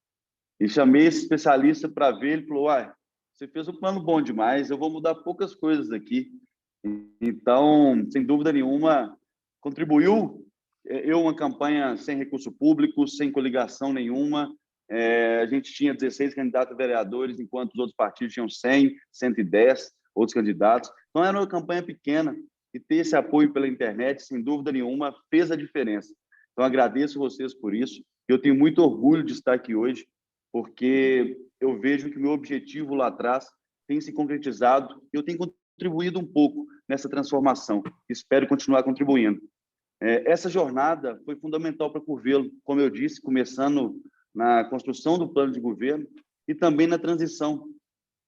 e chamei esse especialista para ver. Ele falou: uai, você fez um plano bom demais, eu vou mudar poucas coisas aqui. Então, sem dúvida nenhuma, contribuiu. Uma campanha sem recurso público, sem coligação nenhuma. A gente tinha 16 candidatos a vereadores, enquanto os outros partidos tinham 100, 110 outros candidatos. Então, era uma campanha pequena. E ter esse apoio pela internet, sem dúvida nenhuma, fez a diferença. Então, agradeço vocês por isso. Eu tenho muito orgulho de estar aqui hoje, porque eu vejo que o meu objetivo lá atrás tem se concretizado e eu tenho contribuído um pouco nessa transformação. Espero continuar contribuindo. Essa jornada foi fundamental para Curvelo, como eu disse, começando na construção do plano de governo e também na transição.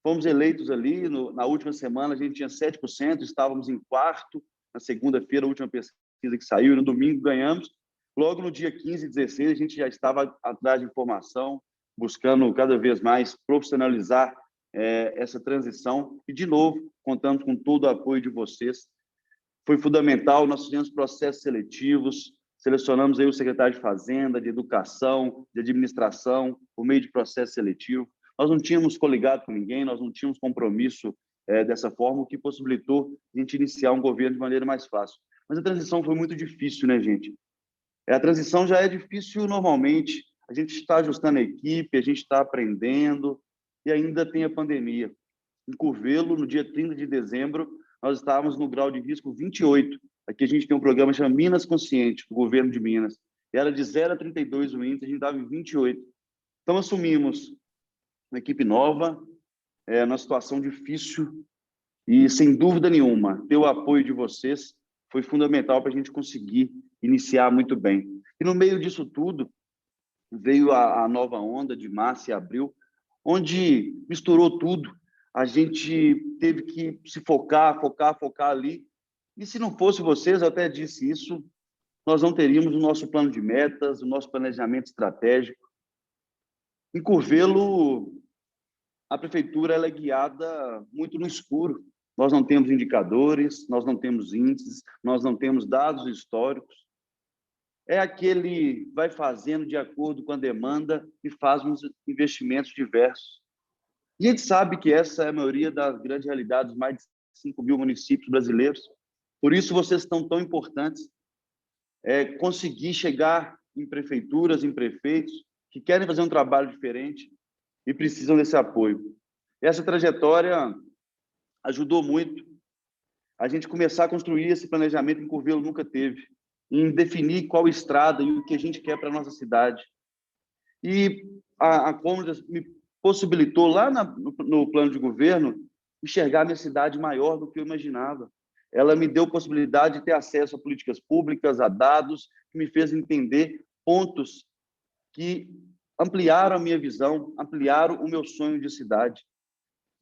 Fomos eleitos ali, na última semana a gente tinha 7%, estávamos em quarto, na segunda-feira, a última pesquisa que saiu, e no domingo ganhamos. Logo no dia 15 e 16, a gente já estava atrás de informação, buscando cada vez mais profissionalizar essa transição. E, de novo, contamos com todo o apoio de vocês. Foi fundamental, nós fizemos processos seletivos, selecionamos aí o secretário de Fazenda, de Educação, de Administração, por meio de processo seletivo. Nós não tínhamos coligado com ninguém, nós não tínhamos compromisso dessa forma, o que possibilitou a gente iniciar um governo de maneira mais fácil. Mas a transição foi muito difícil, né, gente? A transição já é difícil normalmente, a gente está ajustando a equipe, a gente está aprendendo, e ainda tem a pandemia. Em Curvelo, no dia 30 de dezembro, nós estávamos no grau de risco 28. Aqui a gente tem um programa chamado Minas Consciente, do governo de Minas. Era de 0 a 32 o índice, a gente estava em 28. Então, assumimos uma equipe nova, numa situação difícil, e, sem dúvida nenhuma, ter o apoio de vocês foi fundamental para a gente conseguir iniciar muito bem. E, no meio disso tudo, veio a nova onda de março e abril, onde misturou tudo. A gente teve que se focar ali. E se não fosse vocês, eu até disse isso, nós não teríamos o nosso plano de metas, o nosso planejamento estratégico. Em Curvelo, a prefeitura ela é guiada muito no escuro. Nós não temos indicadores, nós não temos índices, nós não temos dados históricos. É aquele vai fazendo de acordo com a demanda e faz uns investimentos diversos. E a gente sabe que essa é a maioria das grandes realidades dos mais de 5 mil municípios brasileiros. Por isso, vocês estão tão importantes. Conseguir chegar em prefeituras, em prefeitos, que querem fazer um trabalho diferente e precisam desse apoio. Essa trajetória ajudou muito a gente começar a construir esse planejamento que o Curvelo nunca teve, em definir qual estrada e o que a gente quer para a nossa cidade. E a Comunitas me possibilitou, lá no plano de governo, enxergar a minha cidade maior do que eu imaginava. Ela me deu possibilidade de ter acesso a políticas públicas, a dados, que me fez entender pontos que ampliaram a minha visão, ampliaram o meu sonho de cidade.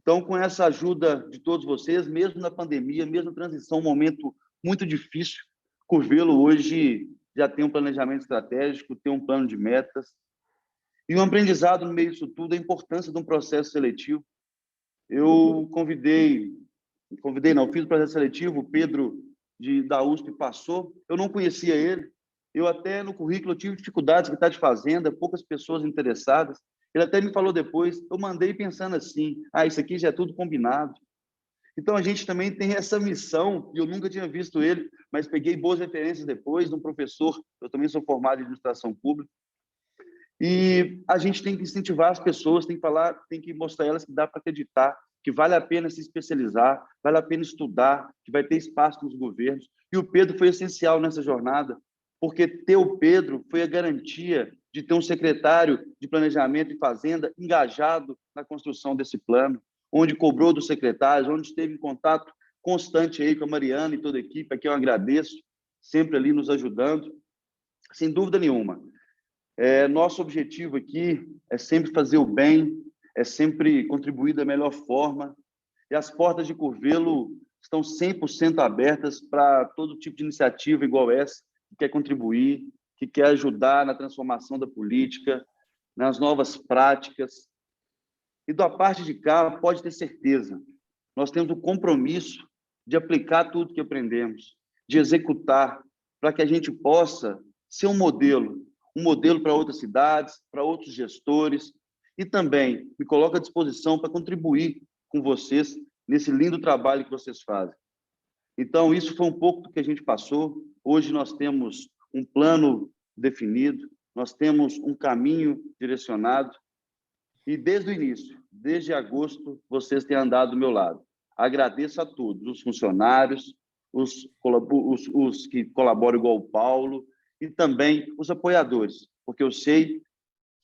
Então, com essa ajuda de todos vocês, mesmo na pandemia, mesmo na transição, um momento muito difícil, Curvelo hoje já tem um planejamento estratégico, tem um plano de metas. E um aprendizado no meio disso tudo, a importância de um processo seletivo. Eu fiz o processo seletivo, o Pedro da USP passou, eu não conhecia ele, eu até no currículo tive dificuldades, secretário de Fazenda, poucas pessoas interessadas. Ele até me falou depois, eu mandei pensando assim, isso aqui já é tudo combinado. Então, a gente também tem essa missão, e eu nunca tinha visto ele, mas peguei boas referências depois de um professor, eu também sou formado em administração pública, e a gente tem que incentivar as pessoas, tem que mostrar a elas que dá para acreditar, que vale a pena se especializar, vale a pena estudar, que vai ter espaço nos governos. E o Pedro foi essencial nessa jornada, porque ter o Pedro foi a garantia de ter um secretário de Planejamento e Fazenda engajado na construção desse plano, onde cobrou dos secretários, onde esteve em contato constante aí com a Mariana e toda a equipe, a quem eu agradeço, sempre ali nos ajudando, sem dúvida nenhuma. Nosso objetivo aqui é sempre fazer o bem, é sempre contribuir da melhor forma, e as portas de Curvelo estão 100% abertas para todo tipo de iniciativa igual essa, que quer contribuir, que quer ajudar na transformação da política, nas novas práticas. E da parte de cá, pode ter certeza, nós temos o compromisso de aplicar tudo que aprendemos, de executar, para que a gente possa ser um modelo para outras cidades, para outros gestores, e também me coloco à disposição para contribuir com vocês nesse lindo trabalho que vocês fazem. Então, isso foi um pouco do que a gente passou. Hoje nós temos um plano definido, nós temos um caminho direcionado, e desde o início, desde agosto, vocês têm andado do meu lado. Agradeço a todos, os funcionários, os que colaboram igual o Paulo, e também os apoiadores, porque eu sei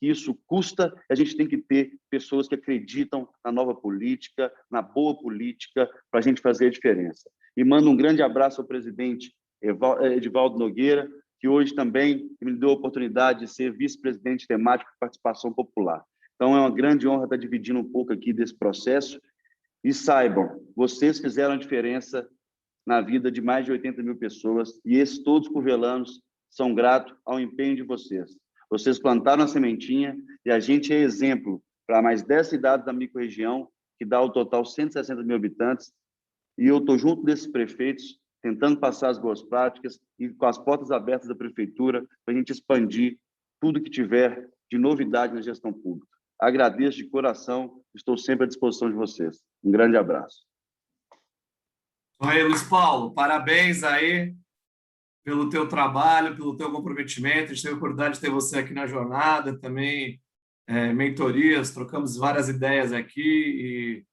que isso custa, a gente tem que ter pessoas que acreditam na nova política, na boa política, para a gente fazer a diferença. E mando um grande abraço ao presidente Edivaldo Nogueira, que hoje também me deu a oportunidade de ser vice-presidente temático de participação popular. Então, é uma grande honra estar dividindo um pouco aqui desse processo. E saibam, vocês fizeram a diferença na vida de mais de 80 mil pessoas, e esses todos curvelanos são gratos ao empenho de vocês. Vocês plantaram a sementinha e a gente é exemplo para mais 10 cidades da microrregião, que dá ao total 160 mil habitantes, e eu estou junto desses prefeitos, tentando passar as boas práticas e com as portas abertas da prefeitura para a gente expandir tudo que tiver de novidade na gestão pública. Agradeço de coração, estou sempre à disposição de vocês. Um grande abraço. Oi, Luiz Paulo, parabéns aí pelo teu trabalho, pelo teu comprometimento. A gente teve a oportunidade de ter você aqui na jornada, também mentorias, trocamos várias ideias aqui e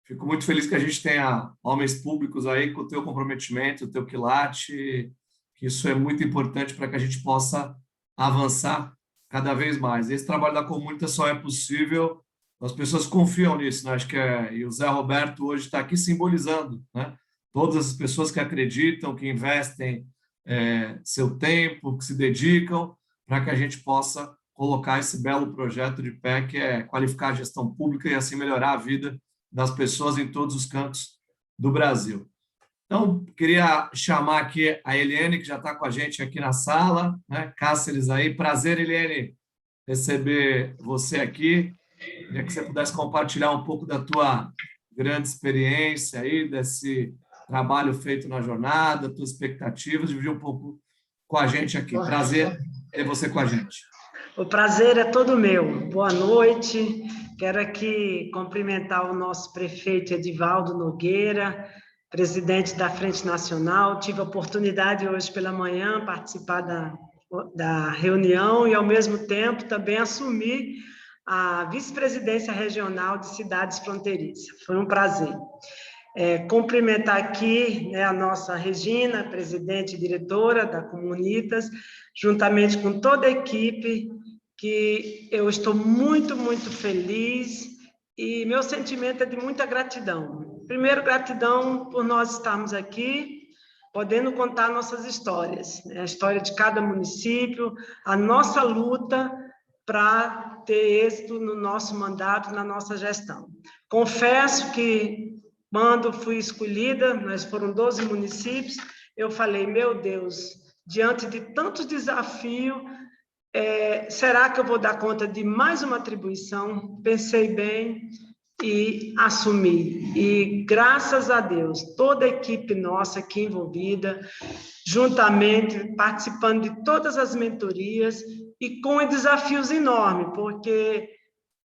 fico muito feliz que a gente tenha homens públicos aí com o teu comprometimento, o teu quilate, que isso é muito importante para que a gente possa avançar cada vez mais. Esse trabalho da Comunitas só é possível, as pessoas confiam nisso, né? Acho que e o Zé Roberto hoje está aqui simbolizando, né? Todas as pessoas que acreditam, que investem seu tempo, que se dedicam para que a gente possa colocar esse belo projeto de pé, que é qualificar a gestão pública e assim melhorar a vida das pessoas em todos os cantos do Brasil. Então, queria chamar aqui a Eliane, que já está com a gente aqui na sala, né? Cáceres aí. Prazer, Eliane, receber você aqui. Queria que você pudesse compartilhar um pouco da tua grande experiência aí, desse trabalho feito na jornada, tuas expectativas, dividir um pouco com a gente aqui. Prazer ter você com a gente. O prazer é todo meu. Boa noite. Quero aqui cumprimentar o nosso prefeito Edivaldo Nogueira, presidente da Frente Nacional. Tive a oportunidade hoje pela manhã participar da reunião e, ao mesmo tempo, também assumir a vice-presidência regional de cidades fronteiriças. Foi um prazer. Cumprimentar aqui, né, a nossa Regina, presidente e diretora da Comunitas, juntamente com toda a equipe, que eu estou muito, muito feliz e meu sentimento é de muita gratidão. Primeiro, gratidão por nós estarmos aqui, podendo contar nossas histórias, né? A história de cada município, a nossa luta para ter êxito no nosso mandato, na nossa gestão. Confesso que, quando fui escolhida, nós foram 12 municípios, eu falei, meu Deus, diante de tantos desafios, será que eu vou dar conta de mais uma atribuição? Pensei bem e assumi. E, graças a Deus, toda a equipe nossa aqui envolvida, juntamente, participando de todas as mentorias e com desafios enormes, porque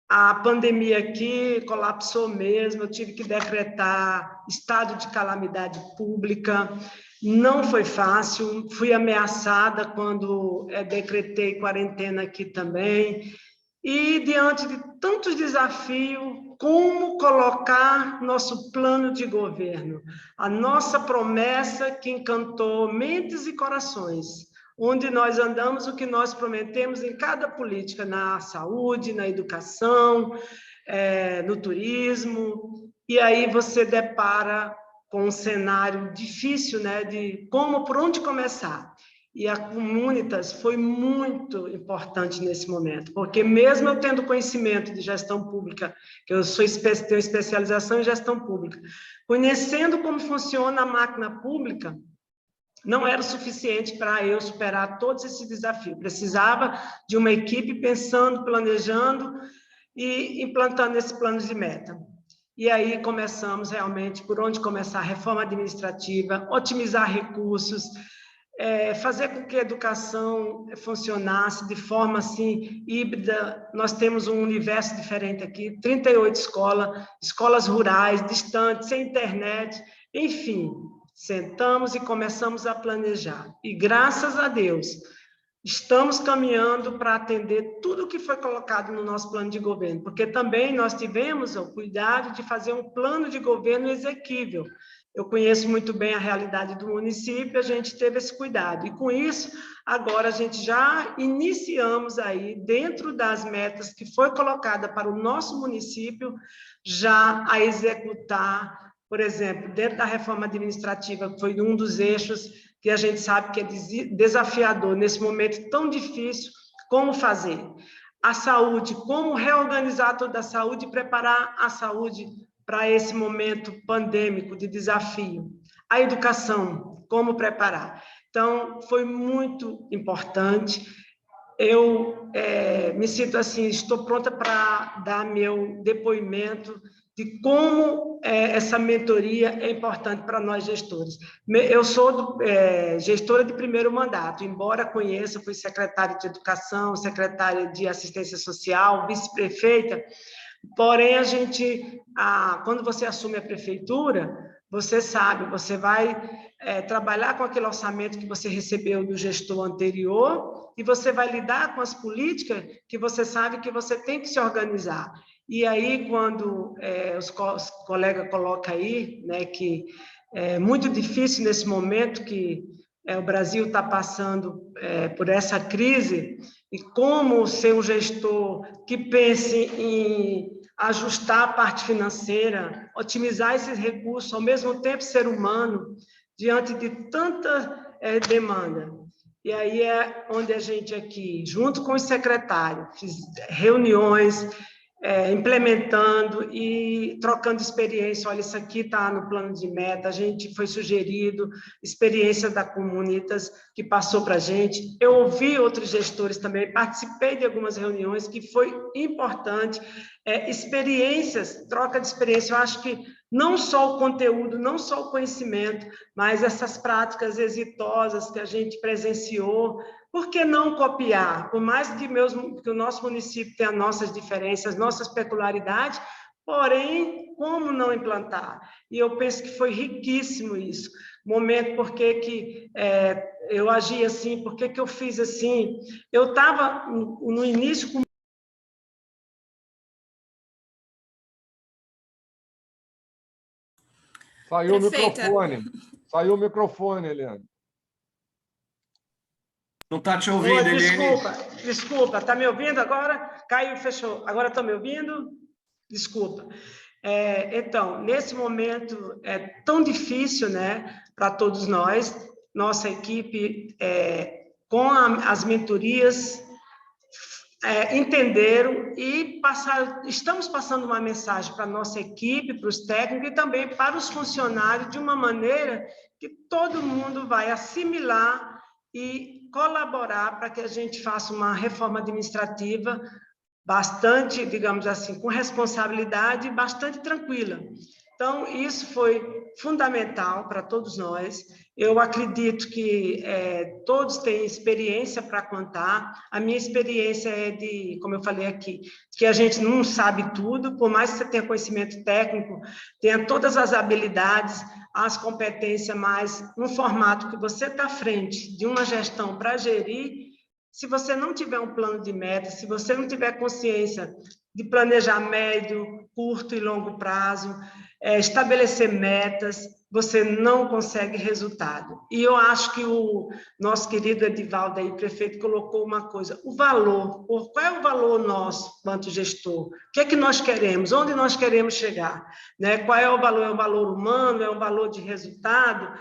a pandemia aqui colapsou mesmo, eu tive que decretar estado de calamidade pública, não foi fácil, fui ameaçada quando decretei quarentena aqui também, e diante de tantos desafios, como colocar nosso plano de governo, a nossa promessa que encantou mentes e corações, onde nós andamos o que nós prometemos em cada política, na saúde, na educação, no turismo, e aí você depara com um cenário difícil, né, de por onde começar. E a Comunitas foi muito importante nesse momento, porque mesmo eu tendo conhecimento de gestão pública, que eu tenho especialização em gestão pública, conhecendo como funciona a máquina pública, não era o suficiente para eu superar todos esses desafios. Precisava de uma equipe pensando, planejando e implantando esse plano de meta. E aí começamos realmente por onde começar: a reforma administrativa, otimizar recursos, fazer com que a educação funcionasse de forma assim híbrida. Nós temos um universo diferente aqui, 38 escolas rurais, distantes, sem internet, enfim, sentamos e começamos a planejar. E graças a Deus, estamos caminhando para atender tudo o que foi colocado no nosso plano de governo, porque também nós tivemos o cuidado de fazer um plano de governo exequível. Eu conheço muito bem a realidade do município, a gente teve esse cuidado. E, com isso, agora a gente já iniciamos aí, dentro das metas que foi colocada para o nosso município, já a executar, por exemplo, dentro da reforma administrativa, que foi um dos eixos que a gente sabe que é desafiador nesse momento tão difícil, como fazer. A saúde, como reorganizar toda a saúde e preparar a saúde para esse momento pandêmico de desafio. A educação, como preparar. Então, foi muito importante. Eu me sinto assim, estou pronta para dar meu depoimento de como essa mentoria é importante para nós gestores. Eu sou gestora de primeiro mandato, embora conheça, fui secretária de Educação, secretária de Assistência Social, vice-prefeita. Porém, quando você assume a prefeitura, você sabe, você vai trabalhar com aquele orçamento que você recebeu do gestor anterior e você vai lidar com as políticas que você sabe que você tem que se organizar. E aí, quando os colegas colocam aí, né, que é muito difícil nesse momento que o Brasil está passando por essa crise, e como ser um gestor que pense em ajustar a parte financeira, otimizar esses recursos, ao mesmo tempo ser humano, diante de tanta demanda. E aí é onde a gente aqui, junto com os secretários, fiz reuniões, implementando e trocando experiência. Olha, isso aqui está no plano de meta, a gente foi sugerido, experiência da Comunitas que passou para a gente. Eu ouvi outros gestores também, participei de algumas reuniões, que foi importante. Experiências, troca de experiência. Eu acho que não só o conteúdo, não só o conhecimento, mas essas práticas exitosas que a gente presenciou. Por que não copiar? Por mais que o nosso município tenha nossas diferenças, nossas peculiaridades, porém, como não implantar? E eu penso que foi riquíssimo isso. Momento, por que eu agi assim, por que eu fiz assim? Eu estava, no início, com... Saiu o microfone. Saiu o microfone, Eliane. Não está te ouvindo, Eliane. Desculpa. Está me ouvindo agora? Caiu, fechou. Agora estão me ouvindo? Desculpa. Então, nesse momento é tão difícil, né, para todos nós, nossa equipe, com as mentorias, entenderam e estamos passando uma mensagem para a nossa equipe, para os técnicos e também para os funcionários, de uma maneira que todo mundo vai assimilar e colaborar para que a gente faça uma reforma administrativa bastante, digamos assim, com responsabilidade e bastante tranquila. Então, isso foi fundamental para todos nós. Eu acredito que todos têm experiência para contar. A minha experiência é de, como eu falei aqui, que a gente não sabe tudo, por mais que você tenha conhecimento técnico, tenha todas as habilidades, as competências, mas no formato que você está à frente de uma gestão para gerir, se você não tiver um plano de meta, se você não tiver consciência de planejar médio, curto e longo prazo, estabelecer metas, você não consegue resultado. E eu acho que o nosso querido Edivaldo aí, prefeito, colocou uma coisa: o valor. Qual é o valor nosso, quanto gestor? O que é que nós queremos? Onde nós queremos chegar? Né? Qual é o valor? É um valor humano? É um valor de resultado?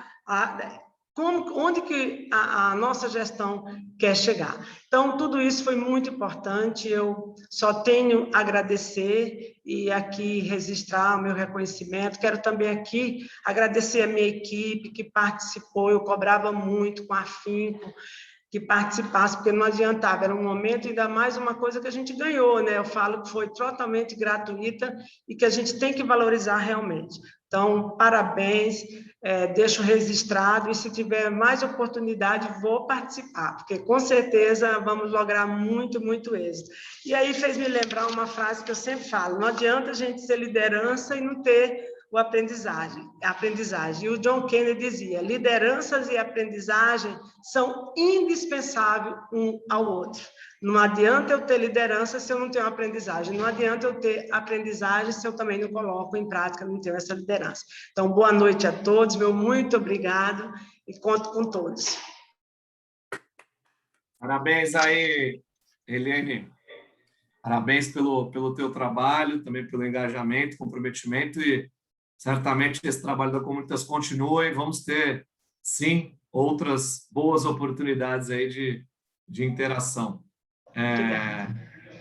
onde que a nossa gestão quer chegar. Então, tudo isso foi muito importante, eu só tenho a agradecer e aqui registrar o meu reconhecimento. Quero também aqui agradecer a minha equipe que participou, eu cobrava muito com afinco, que participasse, porque não adiantava, era um momento, ainda mais uma coisa que a gente ganhou, né? Eu falo que foi totalmente gratuita e que a gente tem que valorizar realmente. Então, parabéns, deixo registrado, e se tiver mais oportunidade, vou participar, porque com certeza vamos lograr muito, muito êxito. E aí fez me lembrar uma frase que eu sempre falo, não adianta a gente ser liderança e não ter a aprendizagem. E o John Kennedy dizia, lideranças e aprendizagem são indispensáveis um ao outro. Não adianta eu ter liderança se eu não tenho aprendizagem. Não adianta eu ter aprendizagem se eu também não coloco em prática, não tenho essa liderança. Então, boa noite a todos, meu muito obrigado e conto com todos. Parabéns aí, Eliane. Parabéns pelo teu trabalho, também pelo engajamento, comprometimento, e certamente esse trabalho da Comunitas continua e vamos ter, sim, outras boas oportunidades aí de interação.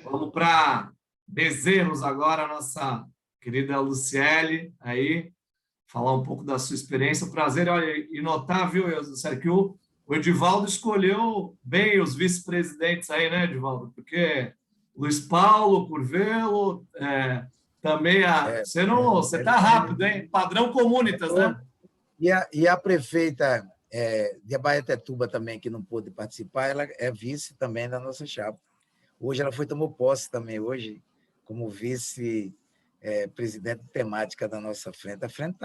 Vamos para Bezerros agora, nossa querida Luciele, aí, falar um pouco da sua experiência. Prazer, olha, e notar, viu, Luciele, que o Edivaldo escolheu bem os vice-presidentes aí, né, Edivaldo? Porque Luiz Paulo, Curvelo, também você está rápido, hein? Padrão Comunitas, né? E a prefeita de Abaetetuba também, que não pôde participar, ela é vice também da nossa chapa. Hoje ela tomou posse também, hoje, como vice-presidente temática da nossa frente. A frente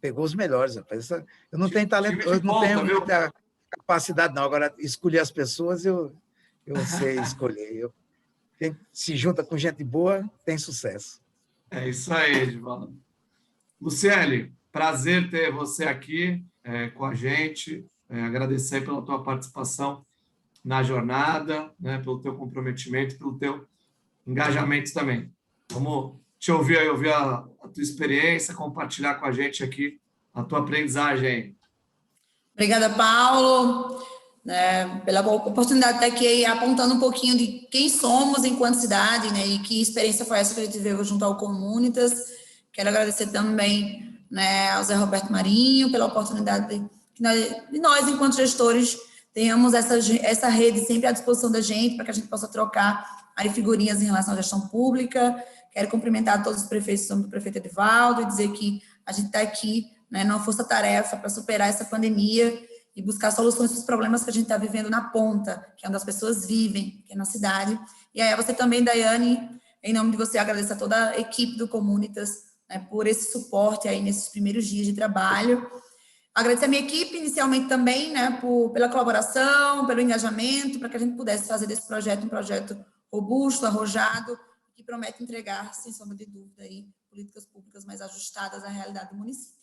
pegou os melhores, rapaz. Eu não tenho talento, eu não tenho muita capacidade, não. Agora, escolher as pessoas, eu sei escolher. Quem se junta com gente boa tem sucesso. É isso aí, Edivaldo. Luciele, prazer ter você aqui com a gente. Agradecer pela tua participação na jornada, né, pelo teu comprometimento, pelo teu engajamento também. Vamos te ouvir a tua experiência, compartilhar com a gente aqui a tua aprendizagem. Obrigada, Paulo, pela oportunidade de estar aqui apontando um pouquinho de quem somos enquanto cidade, né, e que experiência foi essa que a gente veio junto ao Comunitas. Quero agradecer também, né, ao Zé Roberto Marinho pela oportunidade de nós, enquanto gestores, tenhamos essa rede sempre à disposição da gente, para que a gente possa trocar aí figurinhas em relação à gestão pública. Quero cumprimentar todos os prefeitos, do prefeito Edivaldo, e dizer que a gente está aqui, né, numa força-tarefa para superar essa pandemia e buscar soluções para os problemas que a gente está vivendo na ponta, que é onde as pessoas vivem, que é na cidade. E aí você também, Daiane, em nome de você, agradeço a toda a equipe do Comunitas, né, por esse suporte aí nesses primeiros dias de trabalho. Agradecer a minha equipe, inicialmente também, né, pela colaboração, pelo engajamento, para que a gente pudesse fazer desse projeto um projeto robusto, arrojado, que promete entregar, sem sombra de dúvida, aí, políticas públicas mais ajustadas à realidade do município.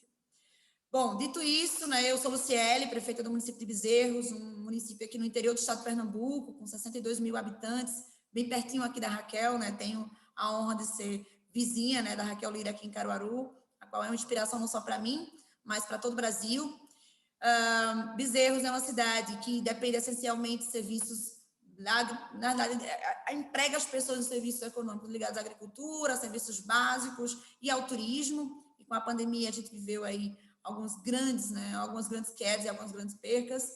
Bom, dito isso, né, eu sou Luciele, prefeita do município de Bezerros, um município aqui no interior do estado de Pernambuco, com 62 mil habitantes, bem pertinho aqui da Raquel, né, tenho a honra de ser vizinha, né, da Raquel Lira aqui em Caruaru, a qual é uma inspiração não só para mim, mas para todo o Brasil. Bezerros é uma cidade que depende essencialmente de serviços, na verdade, emprega as pessoas em serviços econômicos ligados à agricultura, serviços básicos e ao turismo, e com a pandemia a gente viveu aí algumas grandes quedas e algumas grandes percas.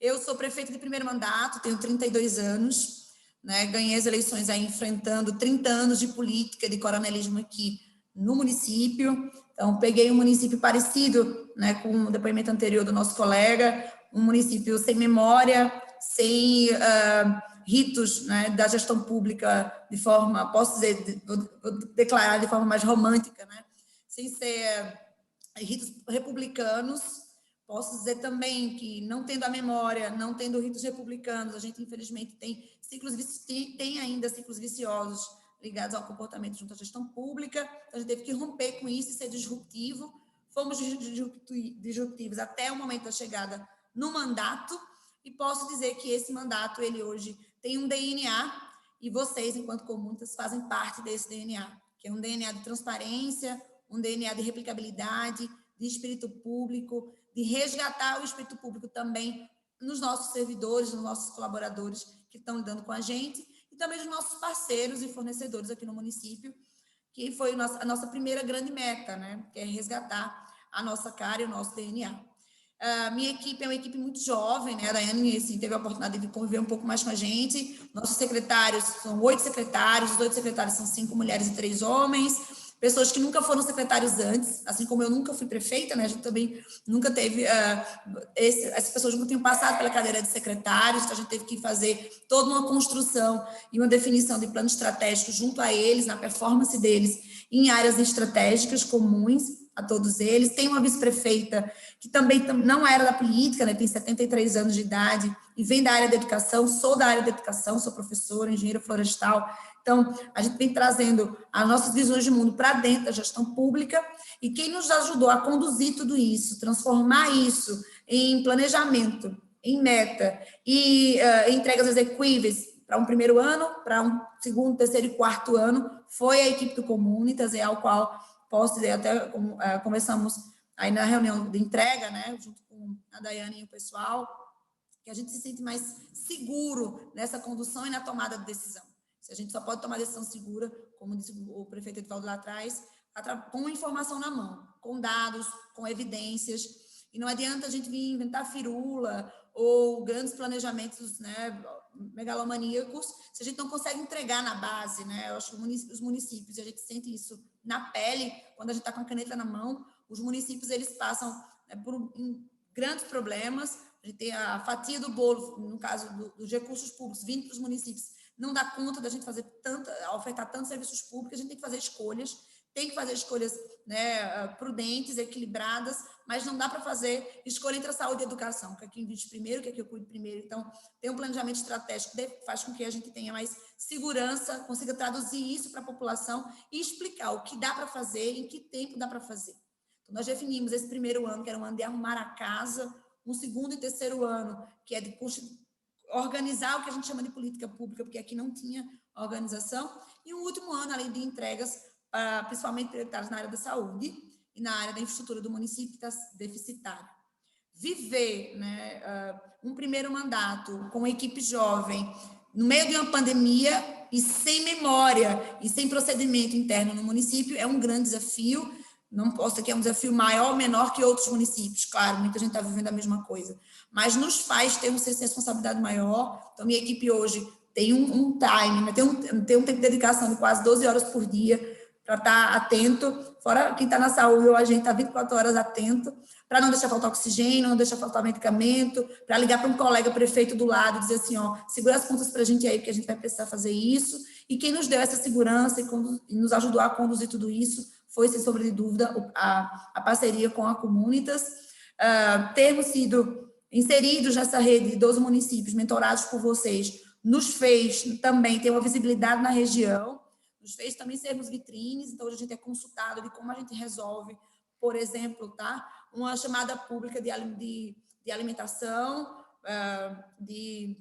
Eu sou prefeita de primeiro mandato, tenho 32 anos, né, ganhei as eleições aí enfrentando 30 anos de política, de coronelismo aqui no município. Então, peguei um município parecido, né, com o depoimento anterior do nosso colega, um município sem memória, sem ritos, né, da gestão pública de forma, posso dizer, vou declarar de forma mais romântica, né, sem ser ritos republicanos. Posso dizer também que, não tendo a memória, não tendo ritos republicanos, a gente, infelizmente, tem ainda ciclos viciosos ligados ao comportamento junto à gestão pública. Então, a gente teve que romper com isso e ser disruptivo. Fomos disruptivos até o momento da chegada no mandato, e posso dizer que esse mandato, ele hoje tem um DNA, e vocês, enquanto Comunitas, fazem parte desse DNA, que é um DNA de transparência, um DNA de replicabilidade, de espírito público, de resgatar o espírito público também nos nossos servidores, nos nossos colaboradores que estão lidando com a gente, e também dos nossos parceiros e fornecedores aqui no município, que foi a nossa primeira grande meta, né? Que é resgatar a nossa cara e o nosso DNA. Minha equipe é uma equipe muito jovem, né? A Daiane assim, teve a oportunidade de conviver um pouco mais com a gente. Nossos secretários são 8 secretários, os 8 secretários são 5 mulheres e 3 homens, pessoas que nunca foram secretários antes, assim como eu nunca fui prefeita, né? A gente também nunca teve, essas pessoas nunca tinham passado pela cadeira de secretários, então a gente teve que fazer toda uma construção e uma definição de plano estratégico junto a eles, na performance deles, em áreas estratégicas comuns a todos eles. Tem uma vice-prefeita que também não era da política, né? Tem 73 anos de idade e vem da área da educação, sou da área da educação, sou professora, engenheira florestal. Então, a gente vem trazendo as nossas visões de mundo para dentro da gestão pública, e quem nos ajudou a conduzir tudo isso, transformar isso em planejamento, em meta e entregas execuíveis para um primeiro ano, para um segundo, terceiro e quarto ano, foi a equipe do Comunitas, ao qual posso dizer, até conversamos aí na reunião de entrega, né, junto com a Daiane e o pessoal, que a gente se sente mais seguro nessa condução e na tomada de decisão. Se a gente só pode tomar decisão segura, como disse o prefeito Edivaldo lá atrás, com informação na mão, com dados, com evidências, e não adianta a gente vir inventar firula ou grandes planejamentos, né, megalomaníacos, se a gente não consegue entregar na base, né? Eu acho que os municípios, e a gente sente isso na pele, quando a gente está com a caneta na mão, os municípios, eles passam, né, por grandes problemas. A gente tem a fatia do bolo, no caso dos recursos públicos, vindo para os municípios, não dá conta da gente fazer ofertar tantos serviços públicos, a gente tem que fazer escolhas, né, prudentes, equilibradas, mas não dá para fazer escolha entre a saúde e a educação, que é quem vive primeiro, que é quem eu cuido primeiro. Então, tem um planejamento estratégico que faz com que a gente tenha mais segurança, consiga traduzir isso para a população e explicar o que dá para fazer, em que tempo dá para fazer. Então, nós definimos esse primeiro ano, que era um ano de arrumar a casa, um segundo e terceiro ano, que é de organizar o que a gente chama de política pública, porque aqui não tinha organização, e um último ano, além de entregas, principalmente prioritárias na área da saúde e na área da infraestrutura do município, que está deficitária. Viver, né, um primeiro mandato com uma equipe jovem, no meio de uma pandemia e sem memória e sem procedimento interno no município, é um grande desafio. Não posso dizer que é um desafio maior ou menor que outros municípios, claro, muita gente está vivendo a mesma coisa, mas nos faz ter um senso de responsabilidade maior. Então, minha equipe hoje tem um time, né, tem um tempo de dedicação de quase 12 horas por dia para estar atento, fora quem está na saúde, a gente está 24 horas atento, para não deixar faltar oxigênio, não deixar faltar medicamento, para ligar para um colega prefeito do lado e dizer assim, ó, segura as pontas para a gente aí, porque a gente vai precisar fazer isso. E quem nos deu essa segurança e nos ajudou a conduzir tudo isso foi, sem sombra de dúvida, a parceria com a Comunitas. Termos sido inseridos nessa rede de 12 municípios, mentorados por vocês, nos fez também ter uma visibilidade na região, nos fez também sermos vitrines. Então, hoje a gente é consultado de como a gente resolve, por exemplo, tá, uma chamada pública de alimentação, de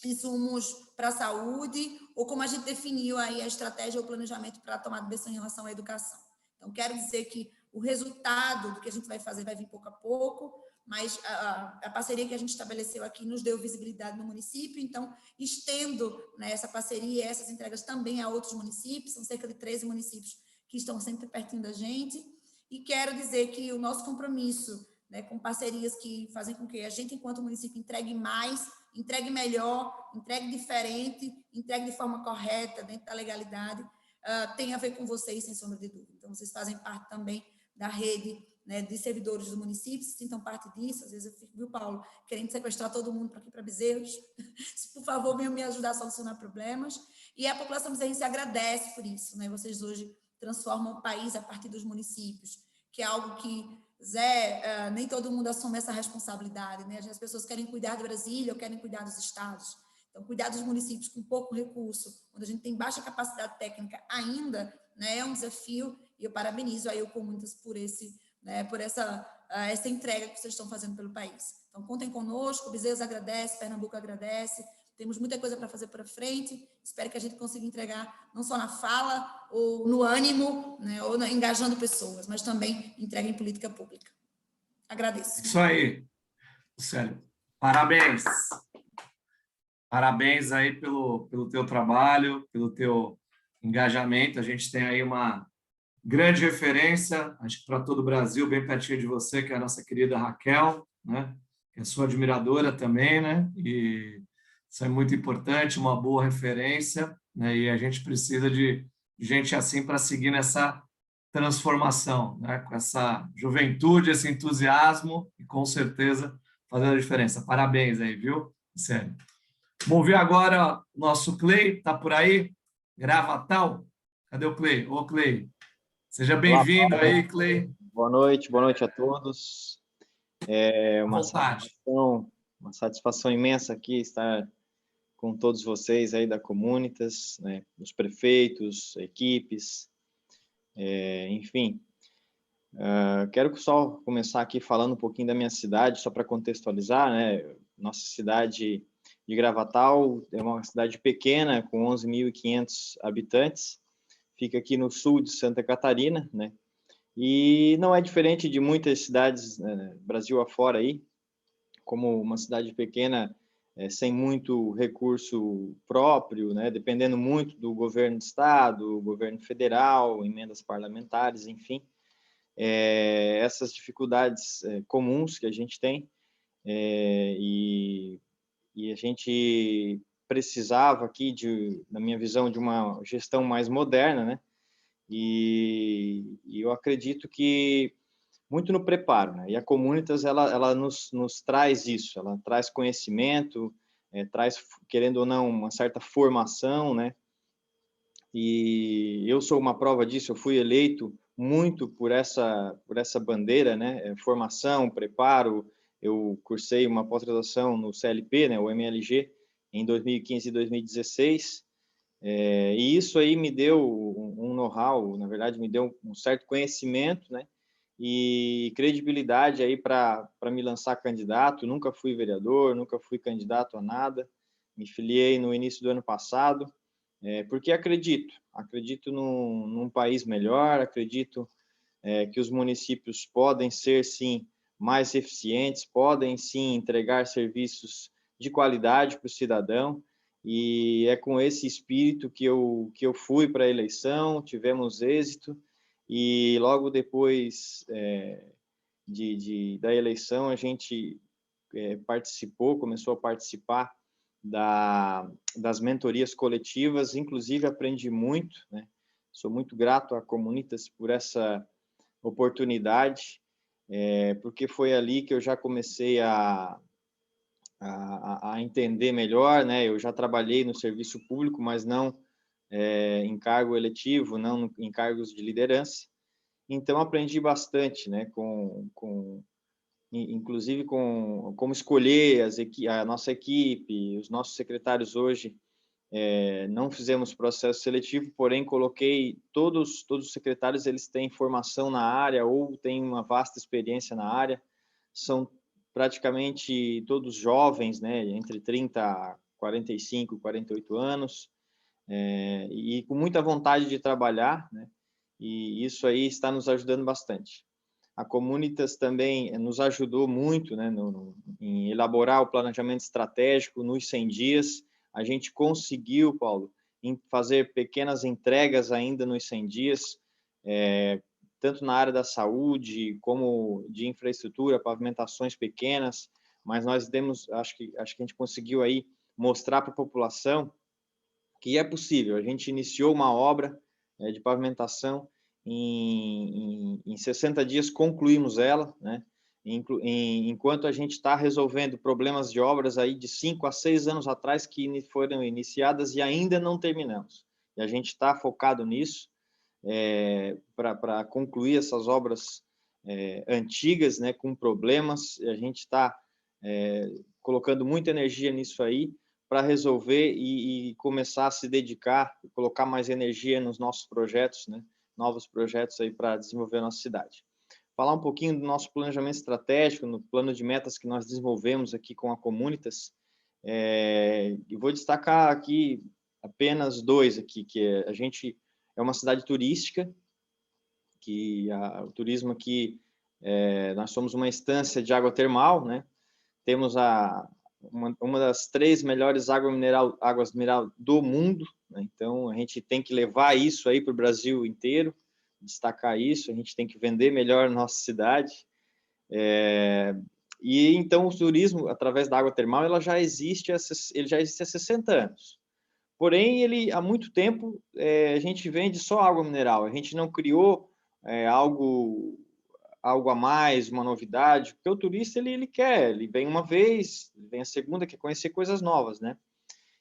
insumos para a saúde, ou como a gente definiu aí a estratégia ou planejamento para a tomada de decisão em relação à educação. Então, quero dizer que o resultado do que a gente vai fazer vai vir pouco a pouco, mas a parceria que a gente estabeleceu aqui nos deu visibilidade no município, então estendo, né, essa parceria e essas entregas também a outros municípios, são cerca de 13 municípios que estão sempre pertinho da gente, e quero dizer que o nosso compromisso, né, com parcerias que fazem com que a gente, enquanto município, entregue mais, entregue melhor, entregue diferente, entregue de forma correta, dentro da legalidade, tem a ver com vocês, sem sombra de dúvida. Então, vocês fazem parte também da rede, né, de servidores do município, se sintam parte disso. Às vezes eu fico, viu, Paulo, querendo sequestrar todo mundo para aqui, para Bezerros. Por favor, venham me ajudar a solucionar problemas. E a população bezerrense agradece por isso, né? Vocês hoje transformam o país a partir dos municípios, que é algo que, Zé, nem todo mundo assume essa responsabilidade, né? As pessoas querem cuidar de Brasília ou querem cuidar dos estados. Então, cuidar dos municípios com pouco recurso, onde a gente tem baixa capacidade técnica ainda, né, é um desafio, e eu parabenizo aí o Comunitas por essa entrega que vocês estão fazendo pelo país. Então, contem conosco, Bezerros agradece, Pernambuco agradece, temos muita coisa para fazer para frente, espero que a gente consiga entregar não só na fala, ou no ânimo, né, ou engajando pessoas, mas também entrega em política pública. Agradeço. Isso aí, Célio. Parabéns. Parabéns aí pelo teu trabalho, pelo teu engajamento. A gente tem aí uma grande referência, acho que para todo o Brasil, bem pertinho de você, que é a nossa querida Raquel, né? Que é sua admiradora também, né? E isso é muito importante, uma boa referência, né? E a gente precisa de gente assim para seguir nessa transformação, né? Com essa juventude, esse entusiasmo e com certeza fazendo a diferença. Parabéns aí, viu? Sério. Vamos ver agora o nosso Clay, tá por aí? Gravatal? Cadê o Clay? Ô, Clay, seja bem-vindo aí, Clay. Boa noite a todos. É uma satisfação imensa aqui estar com todos vocês aí da Comunitas, né, os prefeitos, equipes, enfim. Quero só começar aqui falando um pouquinho da minha cidade, só para contextualizar, né? Nossa cidade de Gravatal é uma cidade pequena, com 11.500 habitantes, fica aqui no sul de Santa Catarina, né? E não é diferente de muitas cidades, Brasil afora aí, como uma cidade pequena, sem muito recurso próprio, né? Dependendo muito do governo do estado, governo federal, emendas parlamentares, enfim. Essas dificuldades comuns que a gente tem, e a gente precisava aqui, na minha visão, de uma gestão mais moderna, né? E eu acredito que muito no preparo, né? E a Comunitas, ela nos traz isso, ela traz conhecimento, traz, querendo ou não, uma certa formação, né? E eu sou uma prova disso, eu fui eleito muito por essa bandeira, né? Formação, preparo. Eu cursei uma pós-graduação no CLP, né? O MLG, em 2015 e 2016, e isso aí me deu um know-how, na verdade, me deu um certo conhecimento, né? E credibilidade aí para me lançar candidato. Nunca fui vereador, nunca fui candidato a nada. Me filiei no início do ano passado, porque acredito num país melhor, acredito que os municípios podem ser, sim, mais eficientes, podem, sim, entregar serviços de qualidade para o cidadão, e é com esse espírito que eu fui para a eleição, tivemos êxito, e logo depois da eleição a gente começou a participar das mentorias coletivas, inclusive aprendi muito, né? Sou muito grato à Comunitas por essa oportunidade, porque foi ali que eu já comecei a entender melhor, né? Eu já trabalhei no serviço público, mas não em cargo eletivo, não em cargos de liderança. Então aprendi bastante, né? Inclusive como escolher a nossa equipe, os nossos secretários hoje. Não fizemos processo seletivo, porém coloquei todos os secretários, eles têm formação na área ou têm uma vasta experiência na área, são praticamente todos jovens, né, entre 30 a 45, 48 anos, e com muita vontade de trabalhar, né, e isso aí está nos ajudando bastante. A Comunitas também nos ajudou muito, né, em elaborar o planejamento estratégico nos 100 dias. A gente conseguiu, Paulo, fazer pequenas entregas ainda nos 100 dias, tanto na área da saúde, como de infraestrutura, pavimentações pequenas, mas nós acho que a gente conseguiu aí mostrar para a população que é possível. A gente iniciou uma obra de pavimentação, em 60 dias concluímos ela, né? Enquanto a gente está resolvendo problemas de obras aí de 5 a 6 anos atrás que foram iniciadas e ainda não terminamos. E a gente está focado nisso, para concluir essas obras antigas, né, com problemas. A gente está colocando muita energia nisso aí para resolver e começar a se dedicar, colocar mais energia nos nossos projetos, né, novos projetos aí para desenvolver a nossa cidade. Falar um pouquinho do nosso planejamento estratégico, no plano de metas que nós desenvolvemos aqui com a Comunitas. Eu vou destacar aqui apenas dois aqui, que a gente é uma cidade turística, que o turismo aqui Nós somos uma instância de água termal, né? Temos uma das 3 melhores águas minerais do mundo, né? Então a gente tem que levar isso aí para o Brasil inteiro, destacar isso, a gente tem que vender melhor a nossa cidade. E então o turismo através da água termal ele já existe há 60 anos. Porém, ele há muito tempo a gente vende só água mineral, a gente não criou algo a mais, uma novidade, porque o turista ele vem uma vez, vem a segunda, quer conhecer coisas novas, né?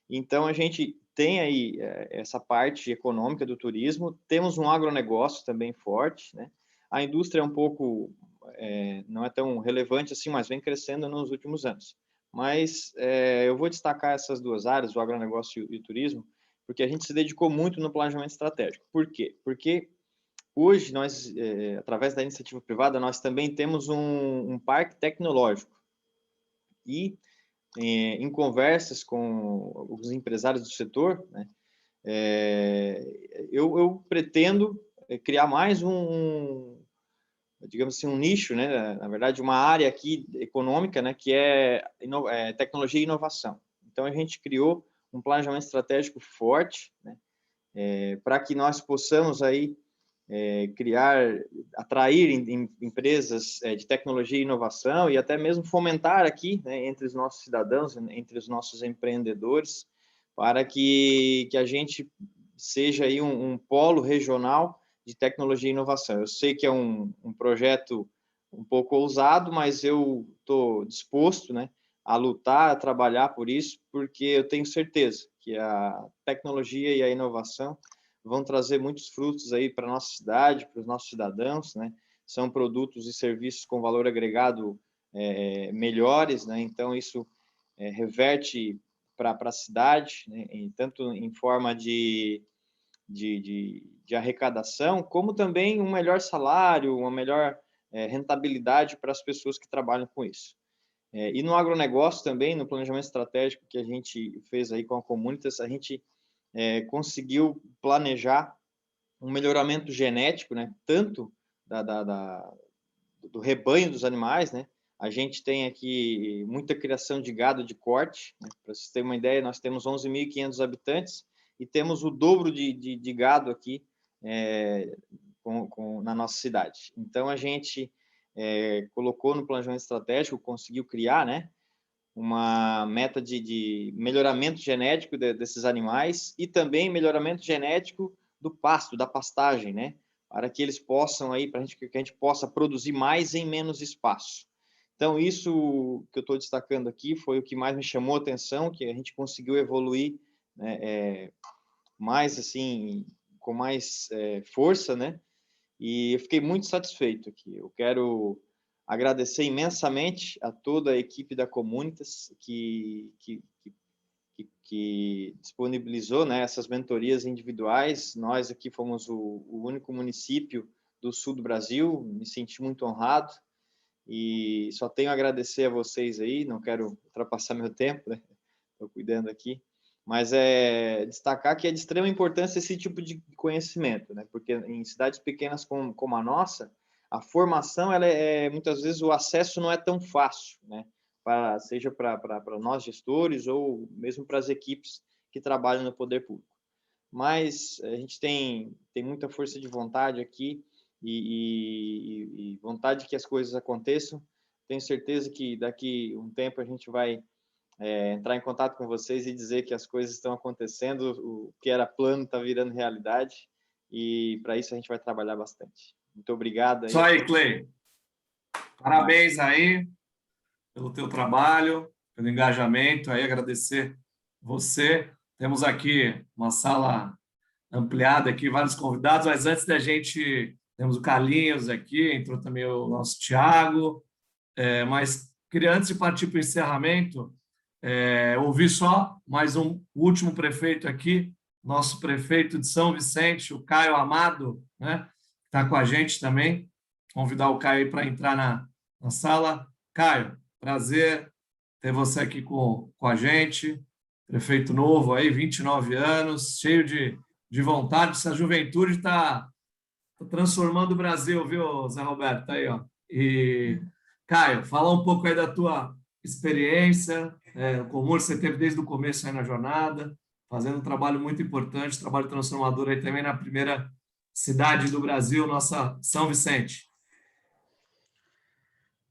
Então a gente tem aí essa parte econômica do turismo, temos um agronegócio também forte, né? A indústria é um pouco, não é tão relevante assim, mas vem crescendo nos últimos anos. Mas eu vou destacar essas 2 áreas, o agronegócio e o turismo, porque a gente se dedicou muito no planejamento estratégico. Por quê? Porque hoje, nós, através da iniciativa privada, nós também temos um parque tecnológico. E, em conversas com os empresários do setor, né, eu pretendo criar mais digamos assim, um nicho, né, na verdade, uma área aqui econômica, né, que é tecnologia e inovação. Então, a gente criou um planejamento estratégico forte, né, para que nós possamos aí atrair empresas de tecnologia e inovação e até mesmo fomentar aqui, né, entre os nossos cidadãos, entre os nossos empreendedores, para que a gente seja aí um polo regional de tecnologia e inovação. Eu sei que é um projeto um pouco ousado, mas eu estou disposto, né, a lutar, a trabalhar por isso, porque eu tenho certeza que a tecnologia e a inovação vão trazer muitos frutos aí para a nossa cidade, para os nossos cidadãos, né? São produtos e serviços com valor agregado melhores, né? Então, isso reverte para a cidade, né? Tanto em forma de arrecadação, como também um melhor salário, uma melhor rentabilidade para as pessoas que trabalham com isso. E no agronegócio também, no planejamento estratégico que a gente fez aí com a Comunitas, a gente conseguiu planejar um melhoramento genético, né? Tanto do rebanho dos animais, né? A gente tem aqui muita criação de gado de corte, né? Para vocês terem uma ideia, nós temos 11.500 habitantes e temos o dobro de gado aqui na nossa cidade. Então, a gente colocou no planejamento estratégico, conseguiu criar, né, uma meta de melhoramento genético desses animais e também melhoramento genético do pasto, da pastagem, né, para que eles possam aí, que a gente possa produzir mais em menos espaço. Então, isso que eu estou destacando aqui foi o que mais me chamou a atenção, que a gente conseguiu evoluir, né, mais assim, com mais força, né? E eu fiquei muito satisfeito aqui. Eu quero agradecer imensamente a toda a equipe da Comunitas que disponibilizou, né, essas mentorias individuais. Nós aqui fomos o único município do sul do Brasil, me senti muito honrado e só tenho a agradecer a vocês aí, não quero ultrapassar meu tempo, né? Estou cuidando aqui. Mas destacar que é de extrema importância esse tipo de conhecimento, né? Porque em cidades pequenas como a nossa, a formação, muitas vezes o acesso não é tão fácil, né? Seja para nós gestores ou mesmo para as equipes que trabalham no poder público. Mas a gente tem muita força de vontade aqui e vontade que as coisas aconteçam. Tenho certeza que daqui um tempo a gente vai entrar em contato com vocês e dizer que as coisas estão acontecendo, o que era plano está virando realidade, e para isso a gente vai trabalhar bastante. Muito obrigado. Isso aí, Clay. Parabéns aí pelo teu trabalho, pelo engajamento, aí agradecer você. Temos aqui uma sala ampliada aqui, vários convidados, mas antes da gente, temos o Carlinhos aqui, entrou também o nosso Thiago, mas queria, antes de partir para o encerramento, ouvir só mais um último prefeito aqui, nosso prefeito de São Vicente, o Caio Amado, né? Está com a gente também. Convidar o Caio para entrar na sala. Caio, prazer ter você aqui com a gente. Prefeito novo aí, 29 anos, cheio de vontade. Essa juventude está transformando o Brasil, viu, Zé Roberto? Tá aí, ó. E, Caio, fala um pouco aí da tua experiência, o Comur você teve desde o começo aí na jornada, fazendo um trabalho muito importante, trabalho transformador aí também na primeira cidade do Brasil, nossa São Vicente.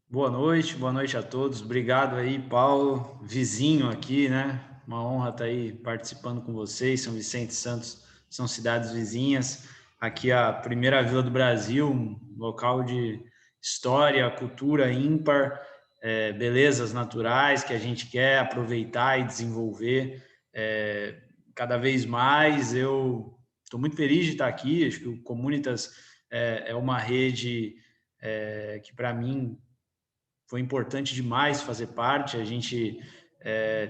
Boa noite a todos. Obrigado aí, Paulo, vizinho aqui, né? Uma honra estar aí participando com vocês. São Vicente e Santos são cidades vizinhas. Aqui a primeira vila do Brasil, um local de história, cultura ímpar, belezas naturais que a gente quer aproveitar e desenvolver cada vez mais. Eu estou muito feliz de estar aqui. Acho que o Comunitas é uma rede que, para mim, foi importante demais fazer parte. A gente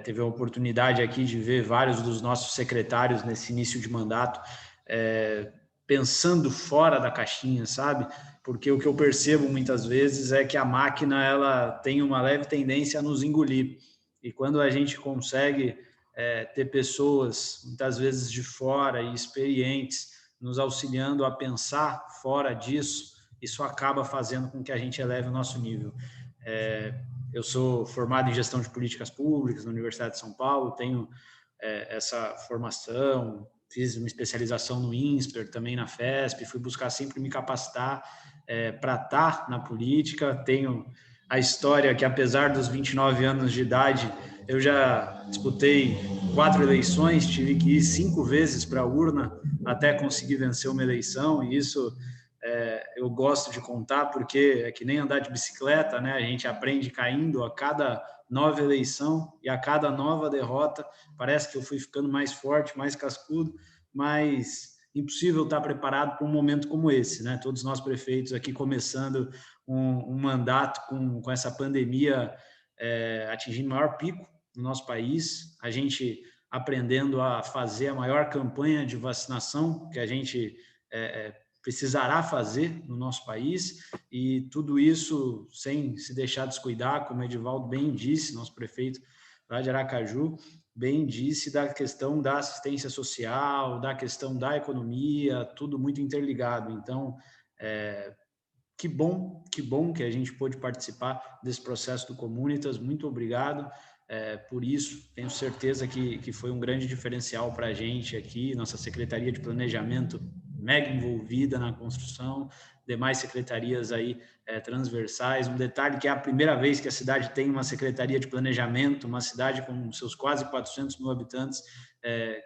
teve a oportunidade aqui de ver vários dos nossos secretários nesse início de mandato pensando fora da caixinha, sabe? Porque o que eu percebo muitas vezes é que a máquina ela tem uma leve tendência a nos engolir. E quando a gente consegue ter pessoas, muitas vezes de fora e experientes, nos auxiliando a pensar fora disso, isso acaba fazendo com que a gente eleve o nosso nível. Eu sou formado em gestão de políticas públicas na Universidade de São Paulo, tenho essa formação, fiz uma especialização no INSPER, também na FESP, fui buscar sempre me capacitar para estar na política. Tenho a história que, apesar dos 29 anos de idade, eu já disputei 4 eleições, tive que ir 5 vezes para a urna até conseguir vencer uma eleição, e isso eu gosto de contar porque é que nem andar de bicicleta, né? A gente aprende caindo a cada nova eleição e a cada nova derrota. Parece que eu fui ficando mais forte, mais cascudo, mas impossível estar preparado para um momento como esse, né? Todos nós prefeitos aqui começando um mandato com essa pandemia atingindo o maior pico no nosso país, a gente aprendendo a fazer a maior campanha de vacinação que a gente precisará fazer no nosso país, e tudo isso sem se deixar descuidar, como o Edivaldo bem disse, nosso prefeito lá de Aracaju, bem disse, da questão da assistência social, da questão da economia, tudo muito interligado. Então, que bom que a gente pôde participar desse processo do Comunitas. Muito obrigado por isso. Tenho certeza que foi um grande diferencial para a gente aqui, nossa Secretaria de Planejamento mega envolvida na construção, demais secretarias aí transversais. Um detalhe que é a primeira vez que a cidade tem uma secretaria de planejamento, uma cidade com seus quase 400 mil habitantes,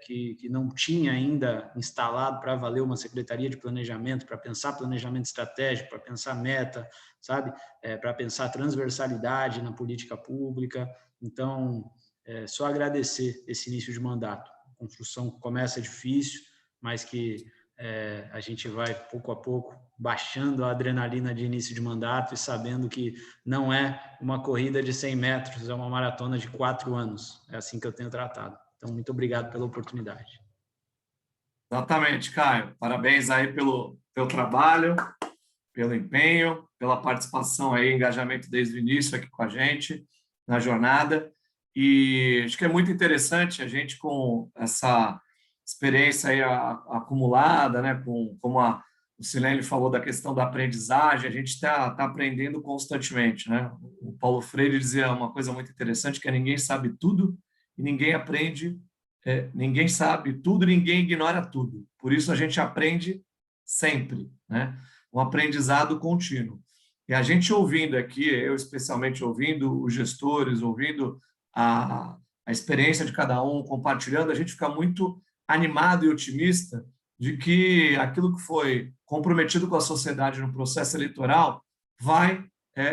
que não tinha ainda instalado para valer uma secretaria de planejamento, para pensar planejamento estratégico, para pensar meta, sabe? Para pensar transversalidade na política pública. Então, só agradecer esse início de mandato. A construção começa difícil, mas que a gente vai, pouco a pouco, baixando a adrenalina de início de mandato e sabendo que não é uma corrida de 100 metros, é uma maratona de 4 anos. É assim que eu tenho tratado. Então, muito obrigado pela oportunidade. Exatamente, Caio. Parabéns aí pelo teu trabalho, pelo empenho, pela participação aí, engajamento desde o início aqui com a gente, na jornada. E acho que é muito interessante a gente, com essa experiência aí acumulada, né? Como o Silene falou da questão da aprendizagem, a gente está aprendendo constantemente, né? O Paulo Freire dizia uma coisa muito interessante, que é: ninguém sabe tudo e ninguém aprende, ninguém sabe tudo e ninguém ignora tudo. Por isso a gente aprende sempre, né? Um aprendizado contínuo. E a gente ouvindo aqui, eu especialmente ouvindo os gestores, ouvindo a experiência de cada um, compartilhando, a gente fica muito animado e otimista de que aquilo que foi comprometido com a sociedade no processo eleitoral vai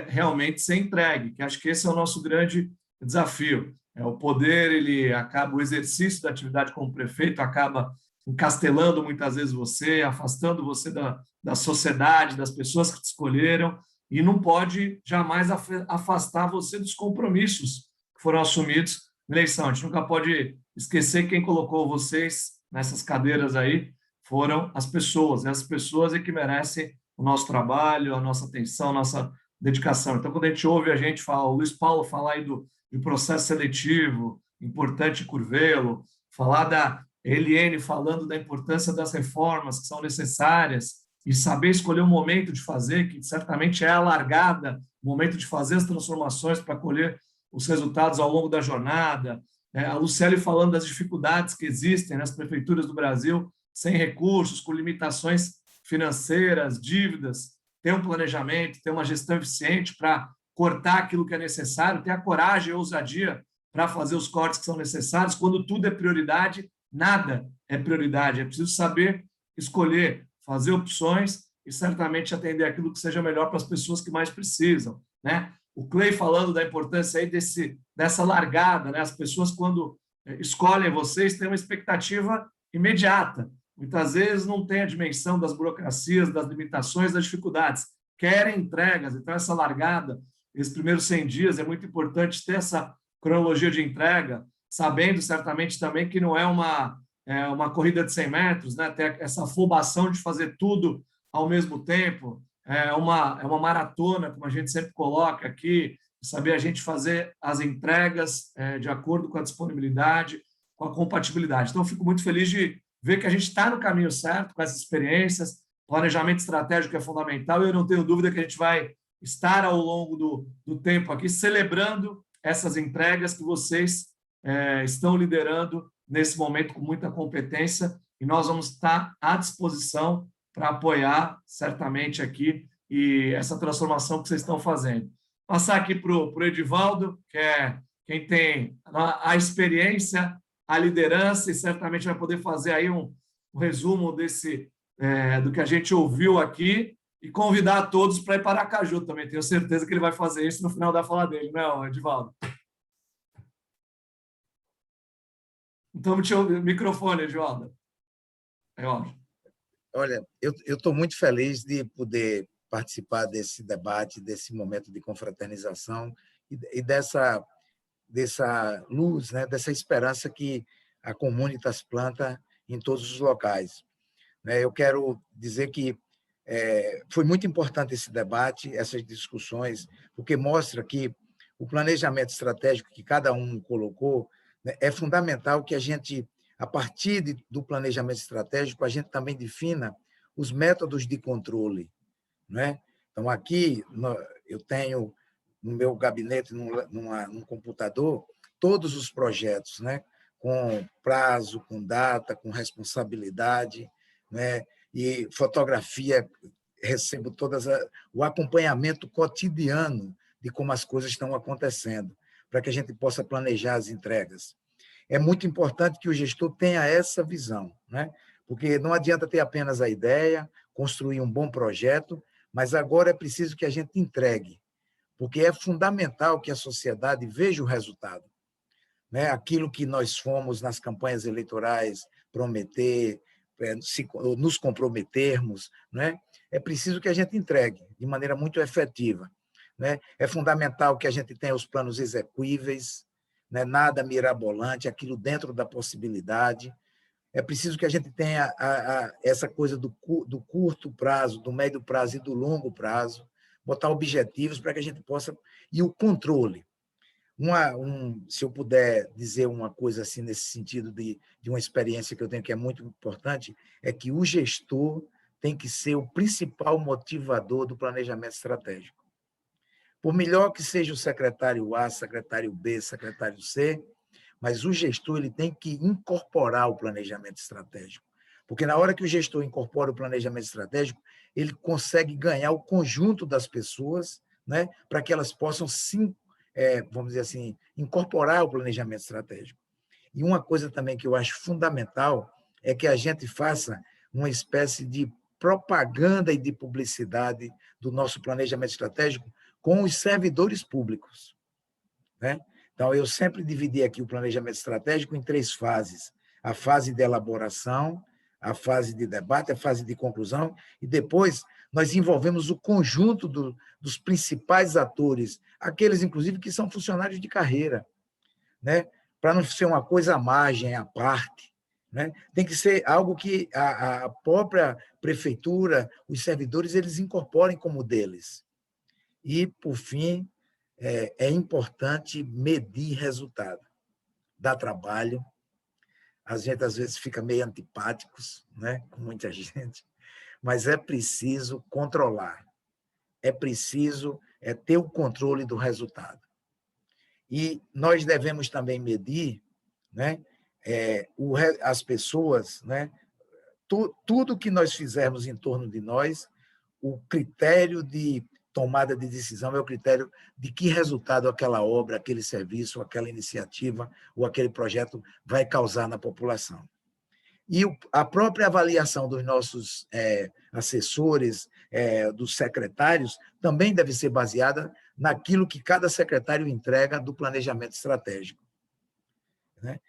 realmente ser entregue, que acho que esse é o nosso grande desafio. O poder, ele acaba, o exercício da atividade como prefeito acaba encastelando muitas vezes você, afastando você da sociedade, das pessoas que te escolheram, e não pode jamais afastar você dos compromissos que foram assumidos na eleição. A gente nunca pode esquecer que quem colocou vocês nessas cadeiras aí foram as pessoas, e as pessoas é que merecem o nosso trabalho, a nossa atenção, a nossa dedicação. Então, quando a gente ouve a gente falar, o Luiz Paulo falar aí do processo seletivo, importante Curvelo, falar da Eliane falando da importância das reformas que são necessárias e saber escolher o momento de fazer, que certamente é a largada, o momento de fazer as transformações para colher os resultados ao longo da jornada. A Luciele falando das dificuldades que existem nas prefeituras do Brasil, sem recursos, com limitações financeiras, dívidas, ter um planejamento, ter uma gestão eficiente para cortar aquilo que é necessário, ter a coragem e a ousadia para fazer os cortes que são necessários. Quando tudo é prioridade, nada é prioridade. É preciso saber escolher, fazer opções e certamente atender aquilo que seja melhor para as pessoas que mais precisam, né? O Clay falando da importância aí dessa largada, né? As pessoas, quando escolhem vocês, têm uma expectativa imediata. Muitas vezes não tem a dimensão das burocracias, das limitações, das dificuldades. Querem entregas, então essa largada, esses primeiros 100 dias, é muito importante ter essa cronologia de entrega, sabendo certamente também que não é uma corrida de 100 metros, né? Ter essa afobação de fazer tudo ao mesmo tempo, é uma maratona, como a gente sempre coloca aqui, saber a gente fazer as entregas de acordo com a disponibilidade, com a compatibilidade. Então, eu fico muito feliz de ver que a gente está no caminho certo com essas experiências, planejamento estratégico é fundamental, e eu não tenho dúvida que a gente vai estar ao longo do tempo aqui celebrando essas entregas que vocês estão liderando nesse momento com muita competência, e nós vamos estar à disposição para apoiar certamente aqui e essa transformação que vocês estão fazendo. Passar aqui para o Edivaldo, que é quem tem a experiência, a liderança, e certamente vai poder fazer aí um resumo do que a gente ouviu aqui, e convidar a todos para ir para Aracaju também. Tenho certeza que ele vai fazer isso no final da fala dele, não é, Edivaldo? Então, o microfone, Edivaldo. É óbvio. Olha, eu estou muito feliz de poder participar desse debate, desse momento de confraternização e dessa luz, né, dessa esperança que a Comunitas planta em todos os locais. Eu quero dizer que foi muito importante esse debate, essas discussões, porque mostra que o planejamento estratégico que cada um colocou, né, é fundamental que a gente, a partir do planejamento estratégico, a gente também defina os métodos de controle, né? Então, aqui eu tenho no meu gabinete, num computador, todos os projetos, né? Com prazo, com data, com responsabilidade, né? E fotografia, recebo o acompanhamento cotidiano de como as coisas estão acontecendo, para que a gente possa planejar as entregas. É muito importante que o gestor tenha essa visão, né? Porque não adianta ter apenas a ideia, construir um bom projeto, mas agora é preciso que a gente entregue, porque é fundamental que a sociedade veja o resultado, né? Aquilo que nós fomos nas campanhas eleitorais prometer, nos comprometermos, né? É preciso que a gente entregue de maneira muito efetiva, né? É fundamental que a gente tenha os planos execuíveis, né? Nada mirabolante, aquilo dentro da possibilidade. É preciso que a gente tenha essa coisa do curto prazo, do médio prazo e do longo prazo, botar objetivos para que a gente possa... E o controle. Se eu puder dizer uma coisa assim nesse sentido de uma experiência que eu tenho que é muito importante, é que o gestor tem que ser o principal motivador do planejamento estratégico. Por melhor que seja o secretário A, secretário B, secretário C, mas o gestor ele tem que incorporar o planejamento estratégico. Porque na hora que o gestor incorpora o planejamento estratégico, ele consegue ganhar o conjunto das pessoas, né, para que elas possam, vamos dizer assim, incorporar o planejamento estratégico. E uma coisa também que eu acho fundamental é que a gente faça uma espécie de propaganda e de publicidade do nosso planejamento estratégico com os servidores públicos, né? Então, eu sempre dividi aqui o planejamento estratégico em 3 fases: a fase de elaboração, a fase de debate, a fase de conclusão, e depois nós envolvemos o conjunto dos principais atores, aqueles, inclusive, que são funcionários de carreira, né? Para não ser uma coisa à margem, à parte, né? Tem que ser algo que a própria prefeitura, os servidores, eles incorporem como deles. E, por fim, é importante medir resultado. Dá trabalho, a gente às vezes fica meio antipáticos, né, com muita gente, mas é preciso controlar, é preciso ter o controle do resultado. E nós devemos também medir, né, as pessoas, né, tudo que nós fizermos em torno de nós, o critério de tomada de decisão é o critério de que resultado aquela obra, aquele serviço, aquela iniciativa ou aquele projeto vai causar na população. E a própria avaliação dos nossos assessores, dos secretários, também deve ser baseada naquilo que cada secretário entrega do planejamento estratégico. Né?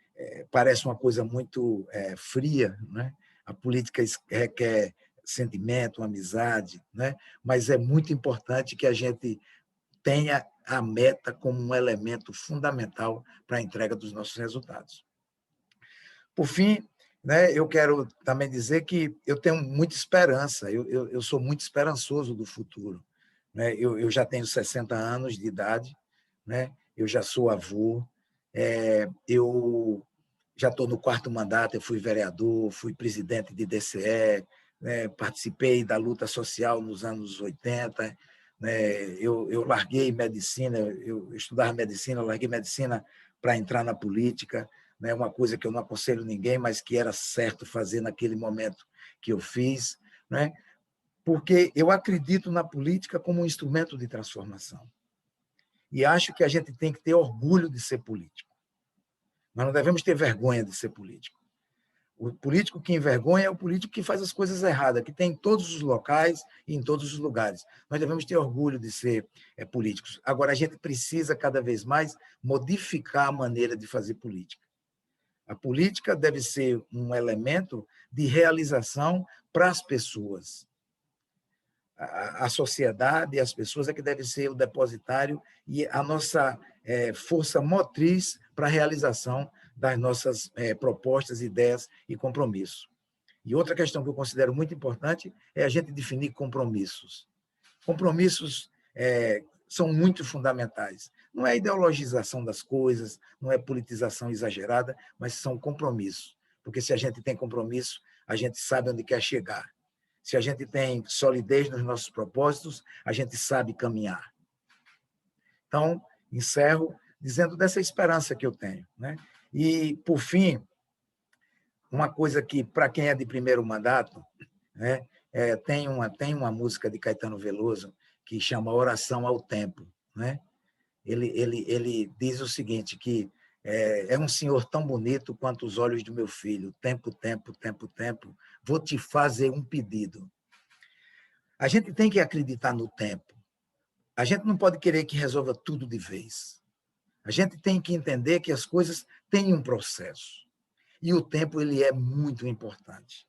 Parece uma coisa muito fria, né? A política requer sentimento, amizade, né? Mas é muito importante que a gente tenha a meta como um elemento fundamental para a entrega dos nossos resultados. Por fim, né, eu quero também dizer que eu tenho muita esperança, eu sou muito esperançoso do futuro. Né? Eu já tenho 60 anos de idade, né? Eu já sou avô, eu já estou no 4º mandato, eu fui vereador, fui presidente de DCE, né? Participei da luta social nos anos 80, né? Eu larguei medicina, eu estudava medicina, larguei medicina para entrar na política, né? Uma coisa que eu não aconselho ninguém, mas que era certo fazer naquele momento que eu fiz, né? Porque eu acredito na política como um instrumento de transformação. E acho que a gente tem que ter orgulho de ser político. Nós não devemos ter vergonha de ser político. O político que envergonha é o político que faz as coisas erradas, que tem em todos os locais e em todos os lugares. Nós devemos ter orgulho de ser políticos. Agora, a gente precisa, cada vez mais, modificar a maneira de fazer política. A política deve ser um elemento de realização para as pessoas. A sociedade e as pessoas é que devem ser o depositário e a nossa força motriz para a realização das nossas propostas, ideias e compromissos. E outra questão que eu considero muito importante é a gente definir compromissos. Compromissos são muito fundamentais. Não é ideologização das coisas, não é politização exagerada, mas são compromissos. Porque se a gente tem compromisso, a gente sabe onde quer chegar. Se a gente tem solidez nos nossos propósitos, a gente sabe caminhar. Então, encerro dizendo dessa esperança que eu tenho, né? E, por fim, uma coisa que, para quem é de primeiro mandato, né, tem uma música de Caetano Veloso que chama Oração ao Tempo. Né? Ele diz o seguinte, que é um senhor tão bonito quanto os olhos do meu filho. Tempo, tempo, tempo, tempo. Vou te fazer um pedido. A gente tem que acreditar no tempo. A gente não pode querer que resolva tudo de vez. A gente tem que entender que as coisas têm um processo. E o tempo ele é muito importante.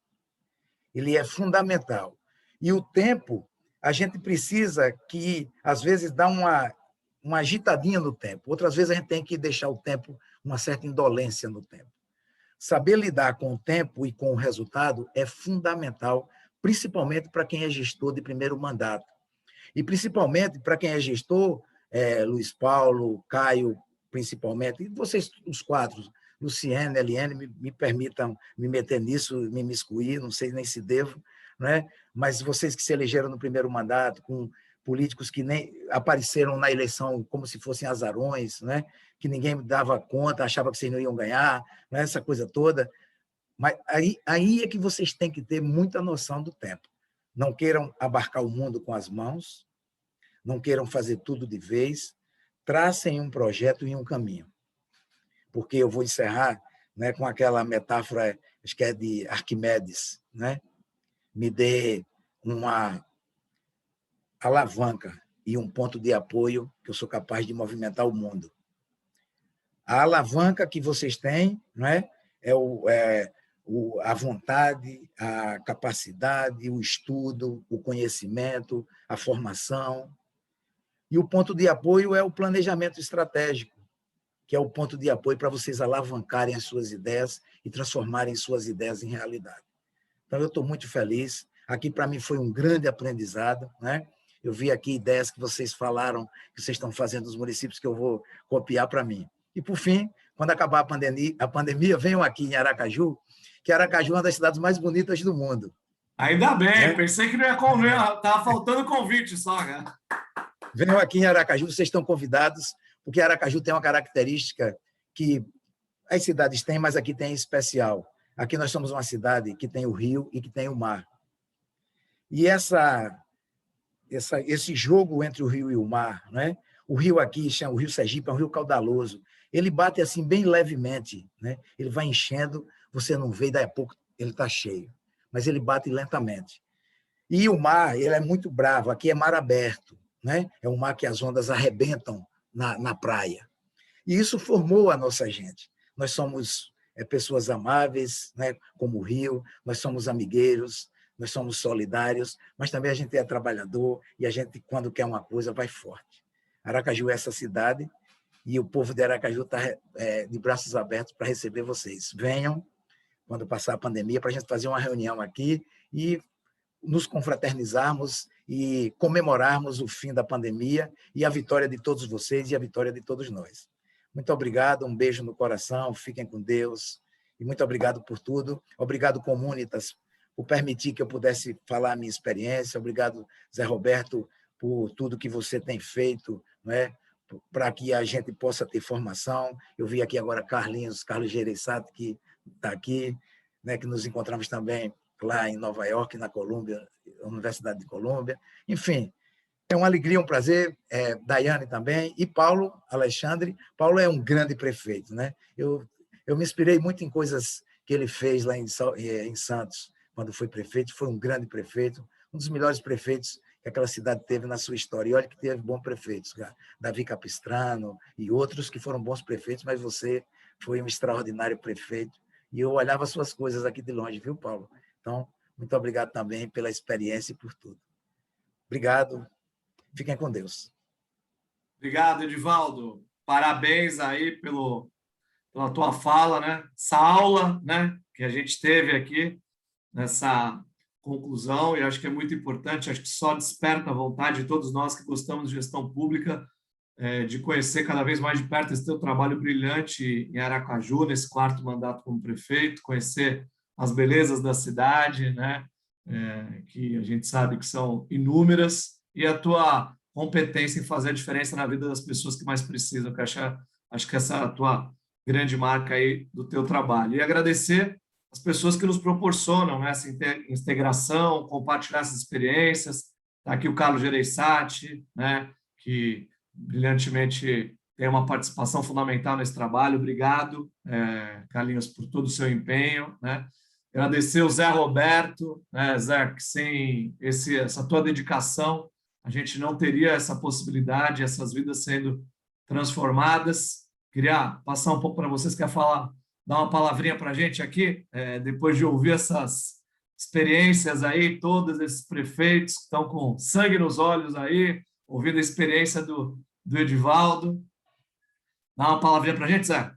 Ele é fundamental. E o tempo, a gente precisa que, às vezes, dá uma agitadinha no tempo. Outras vezes, a gente tem que deixar o tempo, uma certa indolência no tempo. Saber lidar com o tempo e com o resultado é fundamental, principalmente para quem é gestor de primeiro mandato. E, principalmente, para quem é gestor, Luiz Paulo, Caio, principalmente, e vocês, os quatro, Luciene, Eliane, me permitam me meter nisso, me imiscuir, não sei nem se devo, né? Mas vocês que se elegeram no primeiro mandato, com políticos que nem apareceram na eleição como se fossem azarões, né? Que ninguém dava conta, achava que vocês não iam ganhar, né? Essa coisa toda. Mas aí é que vocês têm que ter muita noção do tempo. Não queiram abarcar o mundo com as mãos, não queiram fazer tudo de vez, tracem um projeto e um caminho. Porque eu vou encerrar, né, com aquela metáfora, acho que é de Arquimedes, né? Me dê uma alavanca e um ponto de apoio que eu sou capaz de movimentar o mundo. A alavanca que vocês têm, né, a vontade, a capacidade, o estudo, o conhecimento, a formação. E o ponto de apoio é o planejamento estratégico, que é o ponto de apoio para vocês alavancarem as suas ideias e transformarem suas ideias em realidade. Então, eu estou muito feliz. Aqui, para mim, foi um grande aprendizado, né? Eu vi aqui ideias que vocês falaram, que vocês estão fazendo nos municípios, que eu vou copiar para mim. E, por fim, quando acabar a pandemia, venham aqui em Aracaju, que Aracaju é uma das cidades mais bonitas do mundo. Ainda bem, pensei que não ia conver, estava faltando convite só, cara. Venham aqui em Aracaju, vocês estão convidados, porque Aracaju tem uma característica que as cidades têm, mas aqui tem em especial. Aqui nós somos uma cidade que tem o rio e que tem o mar. E esse jogo entre o rio e o mar, né? O rio aqui, chama o Rio Sergipe, é um rio caudaloso. Ele bate assim bem levemente, né? Ele vai enchendo, você não vê, e daí a pouco ele está cheio. Mas ele bate lentamente. E o mar, ele é muito bravo. Aqui é mar aberto, né? É um mar que as ondas arrebentam na praia. E isso formou a nossa gente. Nós somos pessoas amáveis, né? Como o rio, nós somos amigueiros, nós somos solidários, mas também a gente é trabalhador e a gente, quando quer uma coisa, vai forte. Aracaju é essa cidade e o povo de Aracaju está de braços abertos para receber vocês. Venham, quando passar a pandemia, para a gente fazer uma reunião aqui e nos confraternizarmos e comemorarmos o fim da pandemia e a vitória de todos vocês e a vitória de todos nós. Muito obrigado, um beijo no coração, fiquem com Deus e muito obrigado por tudo. Obrigado, Comunitas, por permitir que eu pudesse falar a minha experiência. Obrigado, Zé Roberto, por tudo que você tem feito, não é? Para que a gente possa ter formação. Eu vi aqui agora Carlos Gereissati, que está aqui, né? Que nos encontramos também lá em Nova York, na Colômbia, Universidade de Colômbia. Enfim, é uma alegria, um prazer. Daiane também, e Paulo Alexandre. Paulo é um grande prefeito, né? Eu me inspirei muito em coisas que ele fez lá em Santos, quando foi prefeito. Foi um grande prefeito, um dos melhores prefeitos que aquela cidade teve na sua história. E olha que teve bons prefeitos, Davi Capistrano e outros que foram bons prefeitos, mas você foi um extraordinário prefeito. E eu olhava as suas coisas aqui de longe, viu, Paulo? Então, muito obrigado também pela experiência e por tudo. Obrigado. Fiquem com Deus. Obrigado, Edivaldo. Parabéns aí pela tua fala, né? Essa aula, né, que a gente teve aqui nessa conclusão, e acho que é muito importante, acho que só desperta a vontade de todos nós que gostamos de gestão pública, de conhecer cada vez mais de perto esse teu trabalho brilhante em Aracaju, nesse 4º mandato como prefeito, conhecer as belezas da cidade, né? Que a gente sabe que são inúmeras, e a tua competência em fazer a diferença na vida das pessoas que mais precisam, que acho que essa é a tua grande marca aí do teu trabalho. E agradecer as pessoas que nos proporcionam, né, essa integração, compartilhar essas experiências. Está aqui o Carlos Gereissati, né, que brilhantemente tem uma participação fundamental nesse trabalho. Obrigado, Carlinhos, por todo o seu empenho, né? Agradecer o Zé Roberto, né, Zé, que sem essa tua dedicação, a gente não teria essa possibilidade, essas vidas sendo transformadas. Queria passar um pouco para vocês, quer falar, dar uma palavrinha para a gente aqui, depois de ouvir essas experiências aí, todos esses prefeitos que estão com sangue nos olhos aí, ouvindo a experiência do Edivaldo. Dá uma palavrinha para a gente, Zé?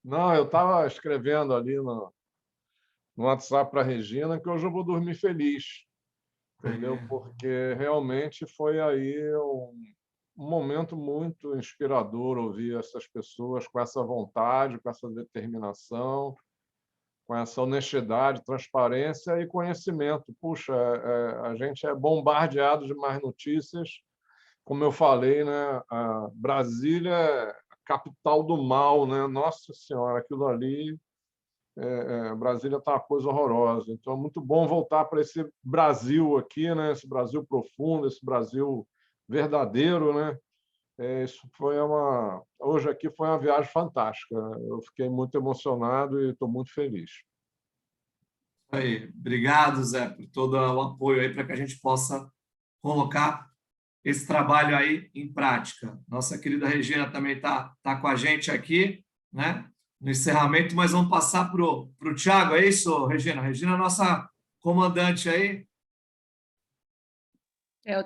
Não, eu estava escrevendo ali no WhatsApp para a Regina que hoje eu vou dormir feliz, entendeu? Porque realmente foi aí um momento muito inspirador ouvir essas pessoas com essa vontade, com essa determinação, com essa honestidade, transparência e conhecimento. Puxa, a gente é bombardeado de mais notícias. Como eu falei, né? A Brasília é a capital do mal, né? Nossa Senhora, aquilo ali... Brasília está uma coisa horrorosa. Então, é muito bom voltar para esse Brasil aqui, né? Esse Brasil profundo, esse Brasil verdadeiro, né? Isso foi hoje aqui foi uma viagem fantástica. Eu fiquei muito emocionado e estou muito feliz. Aí, obrigado, Zé, por todo o apoio aí para que a gente possa colocar esse trabalho aí em prática. Nossa querida Regina também tá com a gente aqui, né? No encerramento, mas vamos passar para o Thiago, é isso, Regina? Regina é nossa comandante aí. O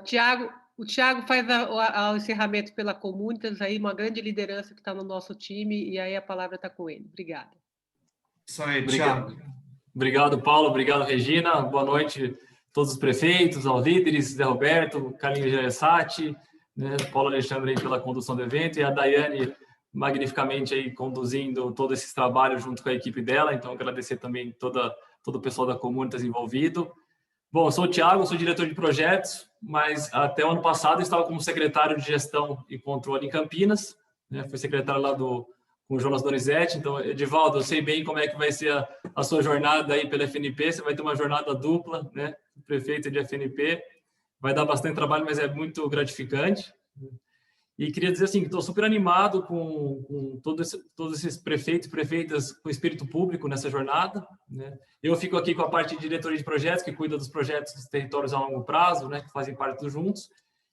Thiago faz o encerramento pela Comunitas, aí uma grande liderança que está no nosso time, e aí a palavra está com ele. Obrigada. Isso aí, Thiago. Obrigado, Paulo. Obrigado, Regina. Boa noite a todos os prefeitos, aos líderes, Zé Roberto, Carlinhos Gereissati, né, Paulo Alexandre aí pela condução do evento, e a Daiane magnificamente aí conduzindo todo esse trabalho junto com a equipe dela, então agradecer também todo o pessoal da Comunitas envolvido. Bom, eu sou o Thiago, sou diretor de projetos, mas até o ano passado eu estava como secretário de gestão e controle em Campinas, né? Fui secretário lá com o Jonas Donizete. Então, Edivaldo, eu sei bem como é que vai ser a sua jornada aí pela FNP, você vai ter uma jornada dupla, né? Prefeito de FNP, vai dar bastante trabalho, mas é muito gratificante. E queria dizer assim, que estou super animado com todos esses prefeitos e prefeitas com espírito público nessa jornada, né? Eu fico aqui com a parte de diretoria de projetos, que cuida dos projetos dos territórios a longo prazo, né, que fazem parte do Juntos.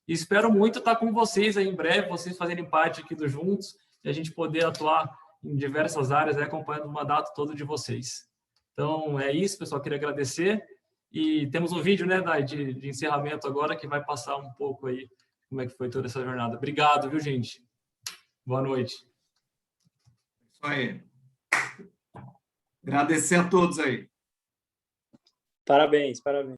E espero muito estar com vocês aí em breve, vocês fazerem parte aqui do Juntos, e a gente poder atuar em diversas áreas, acompanhando o mandato todo de vocês. Então, é isso, pessoal, queria agradecer. E temos um vídeo, né, Dai, de encerramento agora, que vai passar um pouco aí como é que foi toda essa jornada. Obrigado, viu, gente? Boa noite. Isso aí. Agradecer a todos aí. Parabéns, parabéns.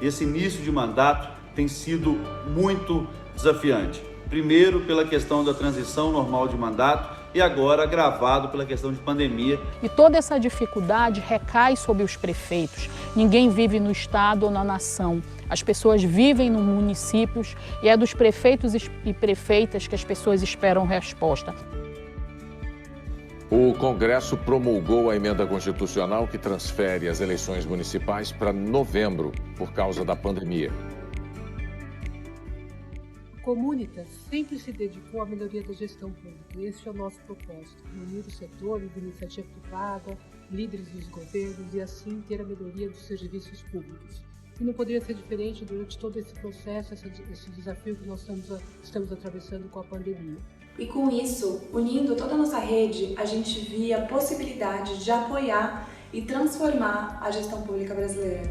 Esse início de mandato tem sido muito desafiante. Primeiro, pela questão da transição normal de mandato, e agora agravado pela questão de pandemia. E toda essa dificuldade recai sobre os prefeitos. Ninguém vive no estado ou na nação. As pessoas vivem nos municípios e é dos prefeitos e prefeitas que as pessoas esperam resposta. O Congresso promulgou a emenda constitucional que transfere as eleições municipais para novembro, por causa da pandemia. Comunitas sempre se dedicou à melhoria da gestão pública, e esse é o nosso propósito: unir os setores de iniciativa privada, líderes dos governos e assim ter a melhoria dos serviços públicos. E não poderia ser diferente durante todo esse processo, esse desafio que nós estamos atravessando com a pandemia. E com isso, unindo toda a nossa rede, a gente via a possibilidade de apoiar e transformar a gestão pública brasileira.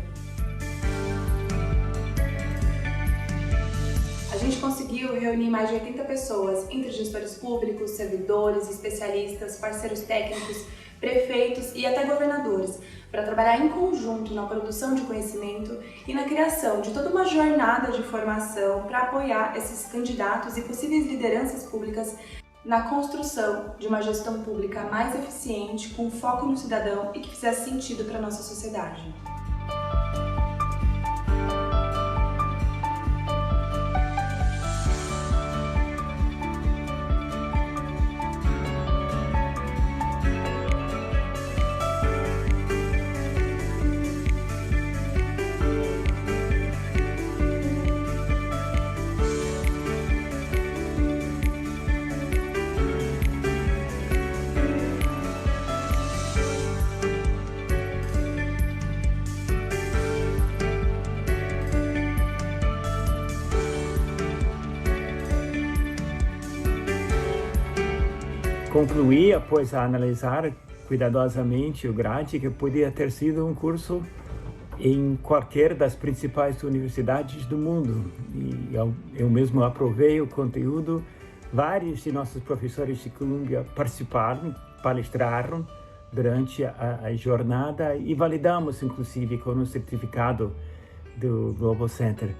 A gente conseguiu reunir mais de 80 pessoas, entre gestores públicos, servidores, especialistas, parceiros técnicos, prefeitos e até governadores, para trabalhar em conjunto na produção de conhecimento e na criação de toda uma jornada de formação para apoiar esses candidatos e possíveis lideranças públicas na construção de uma gestão pública mais eficiente, com foco no cidadão e que fizesse sentido para a nossa sociedade. Concluí, após analisar cuidadosamente o grade, que podia ter sido um curso em qualquer das principais universidades do mundo. E eu mesmo aprovei o conteúdo. Vários de nossos professores de Colômbia participaram, palestraram durante a jornada e validamos, inclusive, com um certificado do Global Center.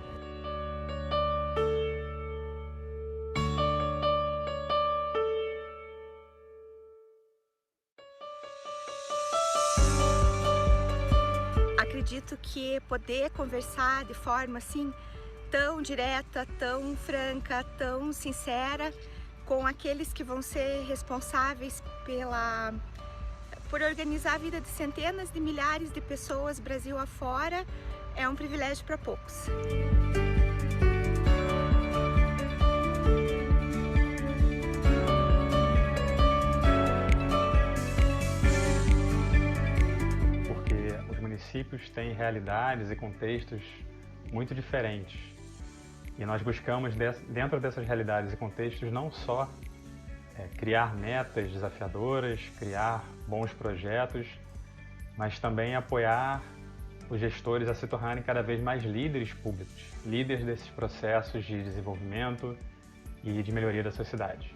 Acredito que poder conversar de forma assim tão direta, tão franca, tão sincera com aqueles que vão ser responsáveis por organizar a vida de centenas de milhares de pessoas Brasil afora é um privilégio para poucos. Os municípios têm realidades e contextos muito diferentes. E nós buscamos, dentro dessas realidades e contextos, não só criar metas desafiadoras, criar bons projetos, mas também apoiar os gestores a se tornarem cada vez mais líderes públicos, líderes desses processos de desenvolvimento e de melhoria da sociedade.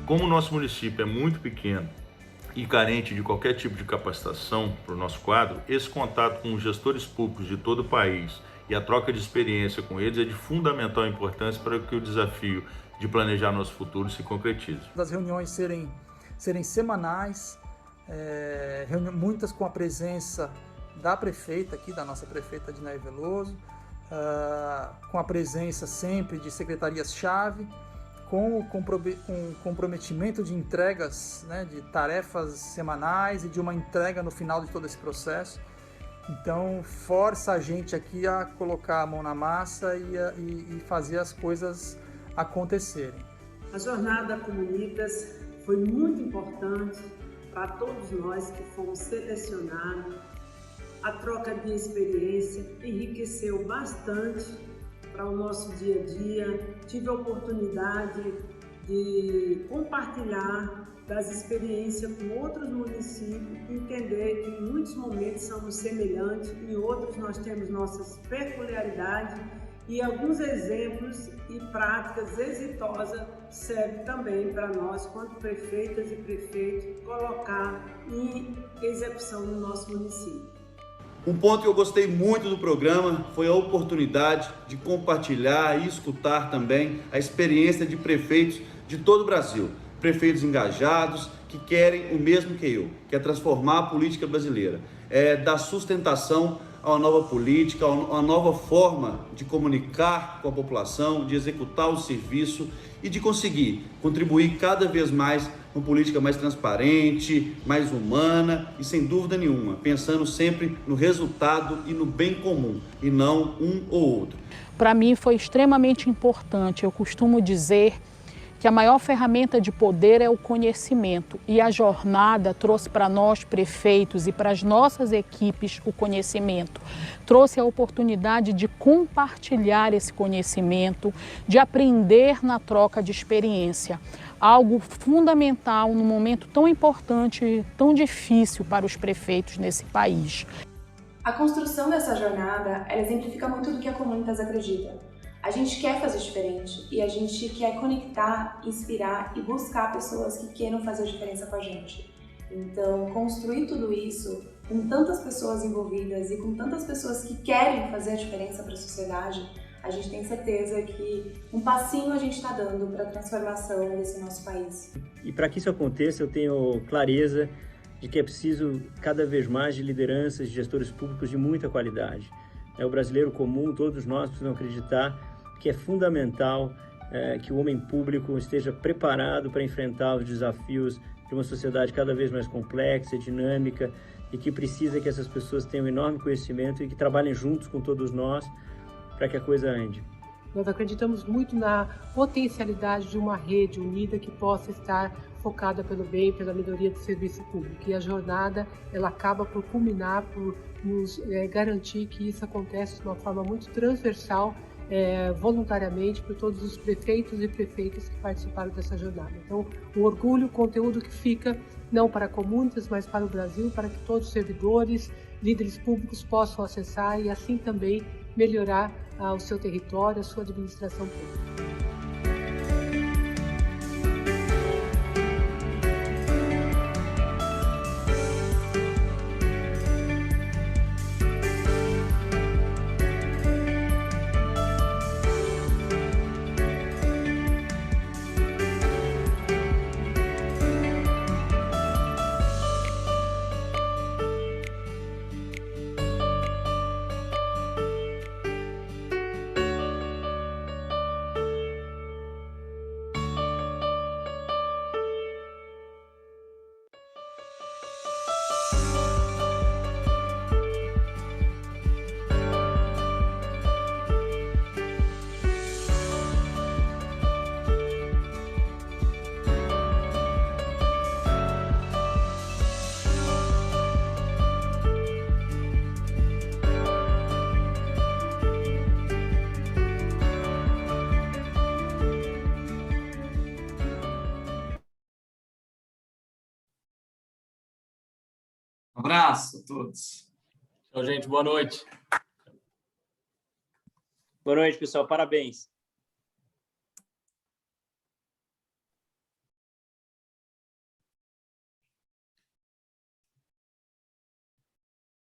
Como o nosso município é muito pequeno e carente de qualquer tipo de capacitação para o nosso quadro, esse contato com os gestores públicos de todo o país e a troca de experiência com eles é de fundamental importância para que o desafio de planejar nosso futuro se concretize. Das reuniões serem semanais, muitas com a presença da prefeita aqui, da nossa prefeita Adinair Veloso, com a presença sempre de secretarias-chave, com comprometimento de entregas, né, de tarefas semanais e de uma entrega no final de todo esse processo. Então, força a gente aqui a colocar a mão na massa e fazer as coisas acontecerem. A jornada Comunitas foi muito importante para todos nós que fomos selecionados. A troca de experiência enriqueceu bastante para o nosso dia a dia. Tive a oportunidade de compartilhar das experiências com outros municípios, entender que em muitos momentos somos semelhantes, em outros nós temos nossas peculiaridades e alguns exemplos e práticas exitosas servem também para nós, quanto prefeitas e prefeitos, colocar em execução no nosso município. Um ponto que eu gostei muito do programa foi a oportunidade de compartilhar e escutar também a experiência de prefeitos de todo o Brasil. Prefeitos engajados que querem o mesmo que eu, que é transformar a política brasileira, dar sustentação a uma nova política, a uma nova forma de comunicar com a população, de executar o serviço e de conseguir contribuir cada vez mais com política mais transparente, mais humana e, sem dúvida nenhuma, pensando sempre no resultado e no bem comum, e não um ou outro. Para mim foi extremamente importante. Eu costumo dizer que a maior ferramenta de poder é o conhecimento, e a jornada trouxe para nós, prefeitos, e para as nossas equipes o conhecimento. Trouxe a oportunidade de compartilhar esse conhecimento, de aprender na troca de experiência. Algo fundamental num momento tão importante e tão difícil para os prefeitos nesse país. A construção dessa jornada, ela exemplifica muito do que a Comunitas acredita. A gente quer fazer diferente e a gente quer conectar, inspirar e buscar pessoas que queiram fazer diferença com a gente. Então, construir tudo isso com tantas pessoas envolvidas e com tantas pessoas que querem fazer a diferença para a sociedade, a gente tem certeza que um passinho a gente está dando para a transformação desse nosso país. E para que isso aconteça, eu tenho clareza de que é preciso cada vez mais de lideranças, de gestores públicos de muita qualidade. O brasileiro comum, todos nós precisamos acreditar que é fundamental que o homem público esteja preparado para enfrentar os desafios de uma sociedade cada vez mais complexa, dinâmica, e que precisa que essas pessoas tenham enorme conhecimento e que trabalhem juntos com todos nós para que a coisa ande. Nós acreditamos muito na potencialidade de uma rede unida que possa estar focada pelo bem, pela melhoria do serviço público. E a jornada, ela acaba por culminar, por nos garantir que isso acontece de uma forma muito transversal, voluntariamente, por todos os prefeitos e prefeitas que participaram dessa jornada. Então, o orgulho, o conteúdo que fica, não para Comunitas, mas para o Brasil, para que todos os servidores, líderes públicos possam acessar e assim também melhorar o seu território, a sua administração pública. Abraço a todos. Tchau, gente. Boa noite. Boa noite, pessoal. Parabéns.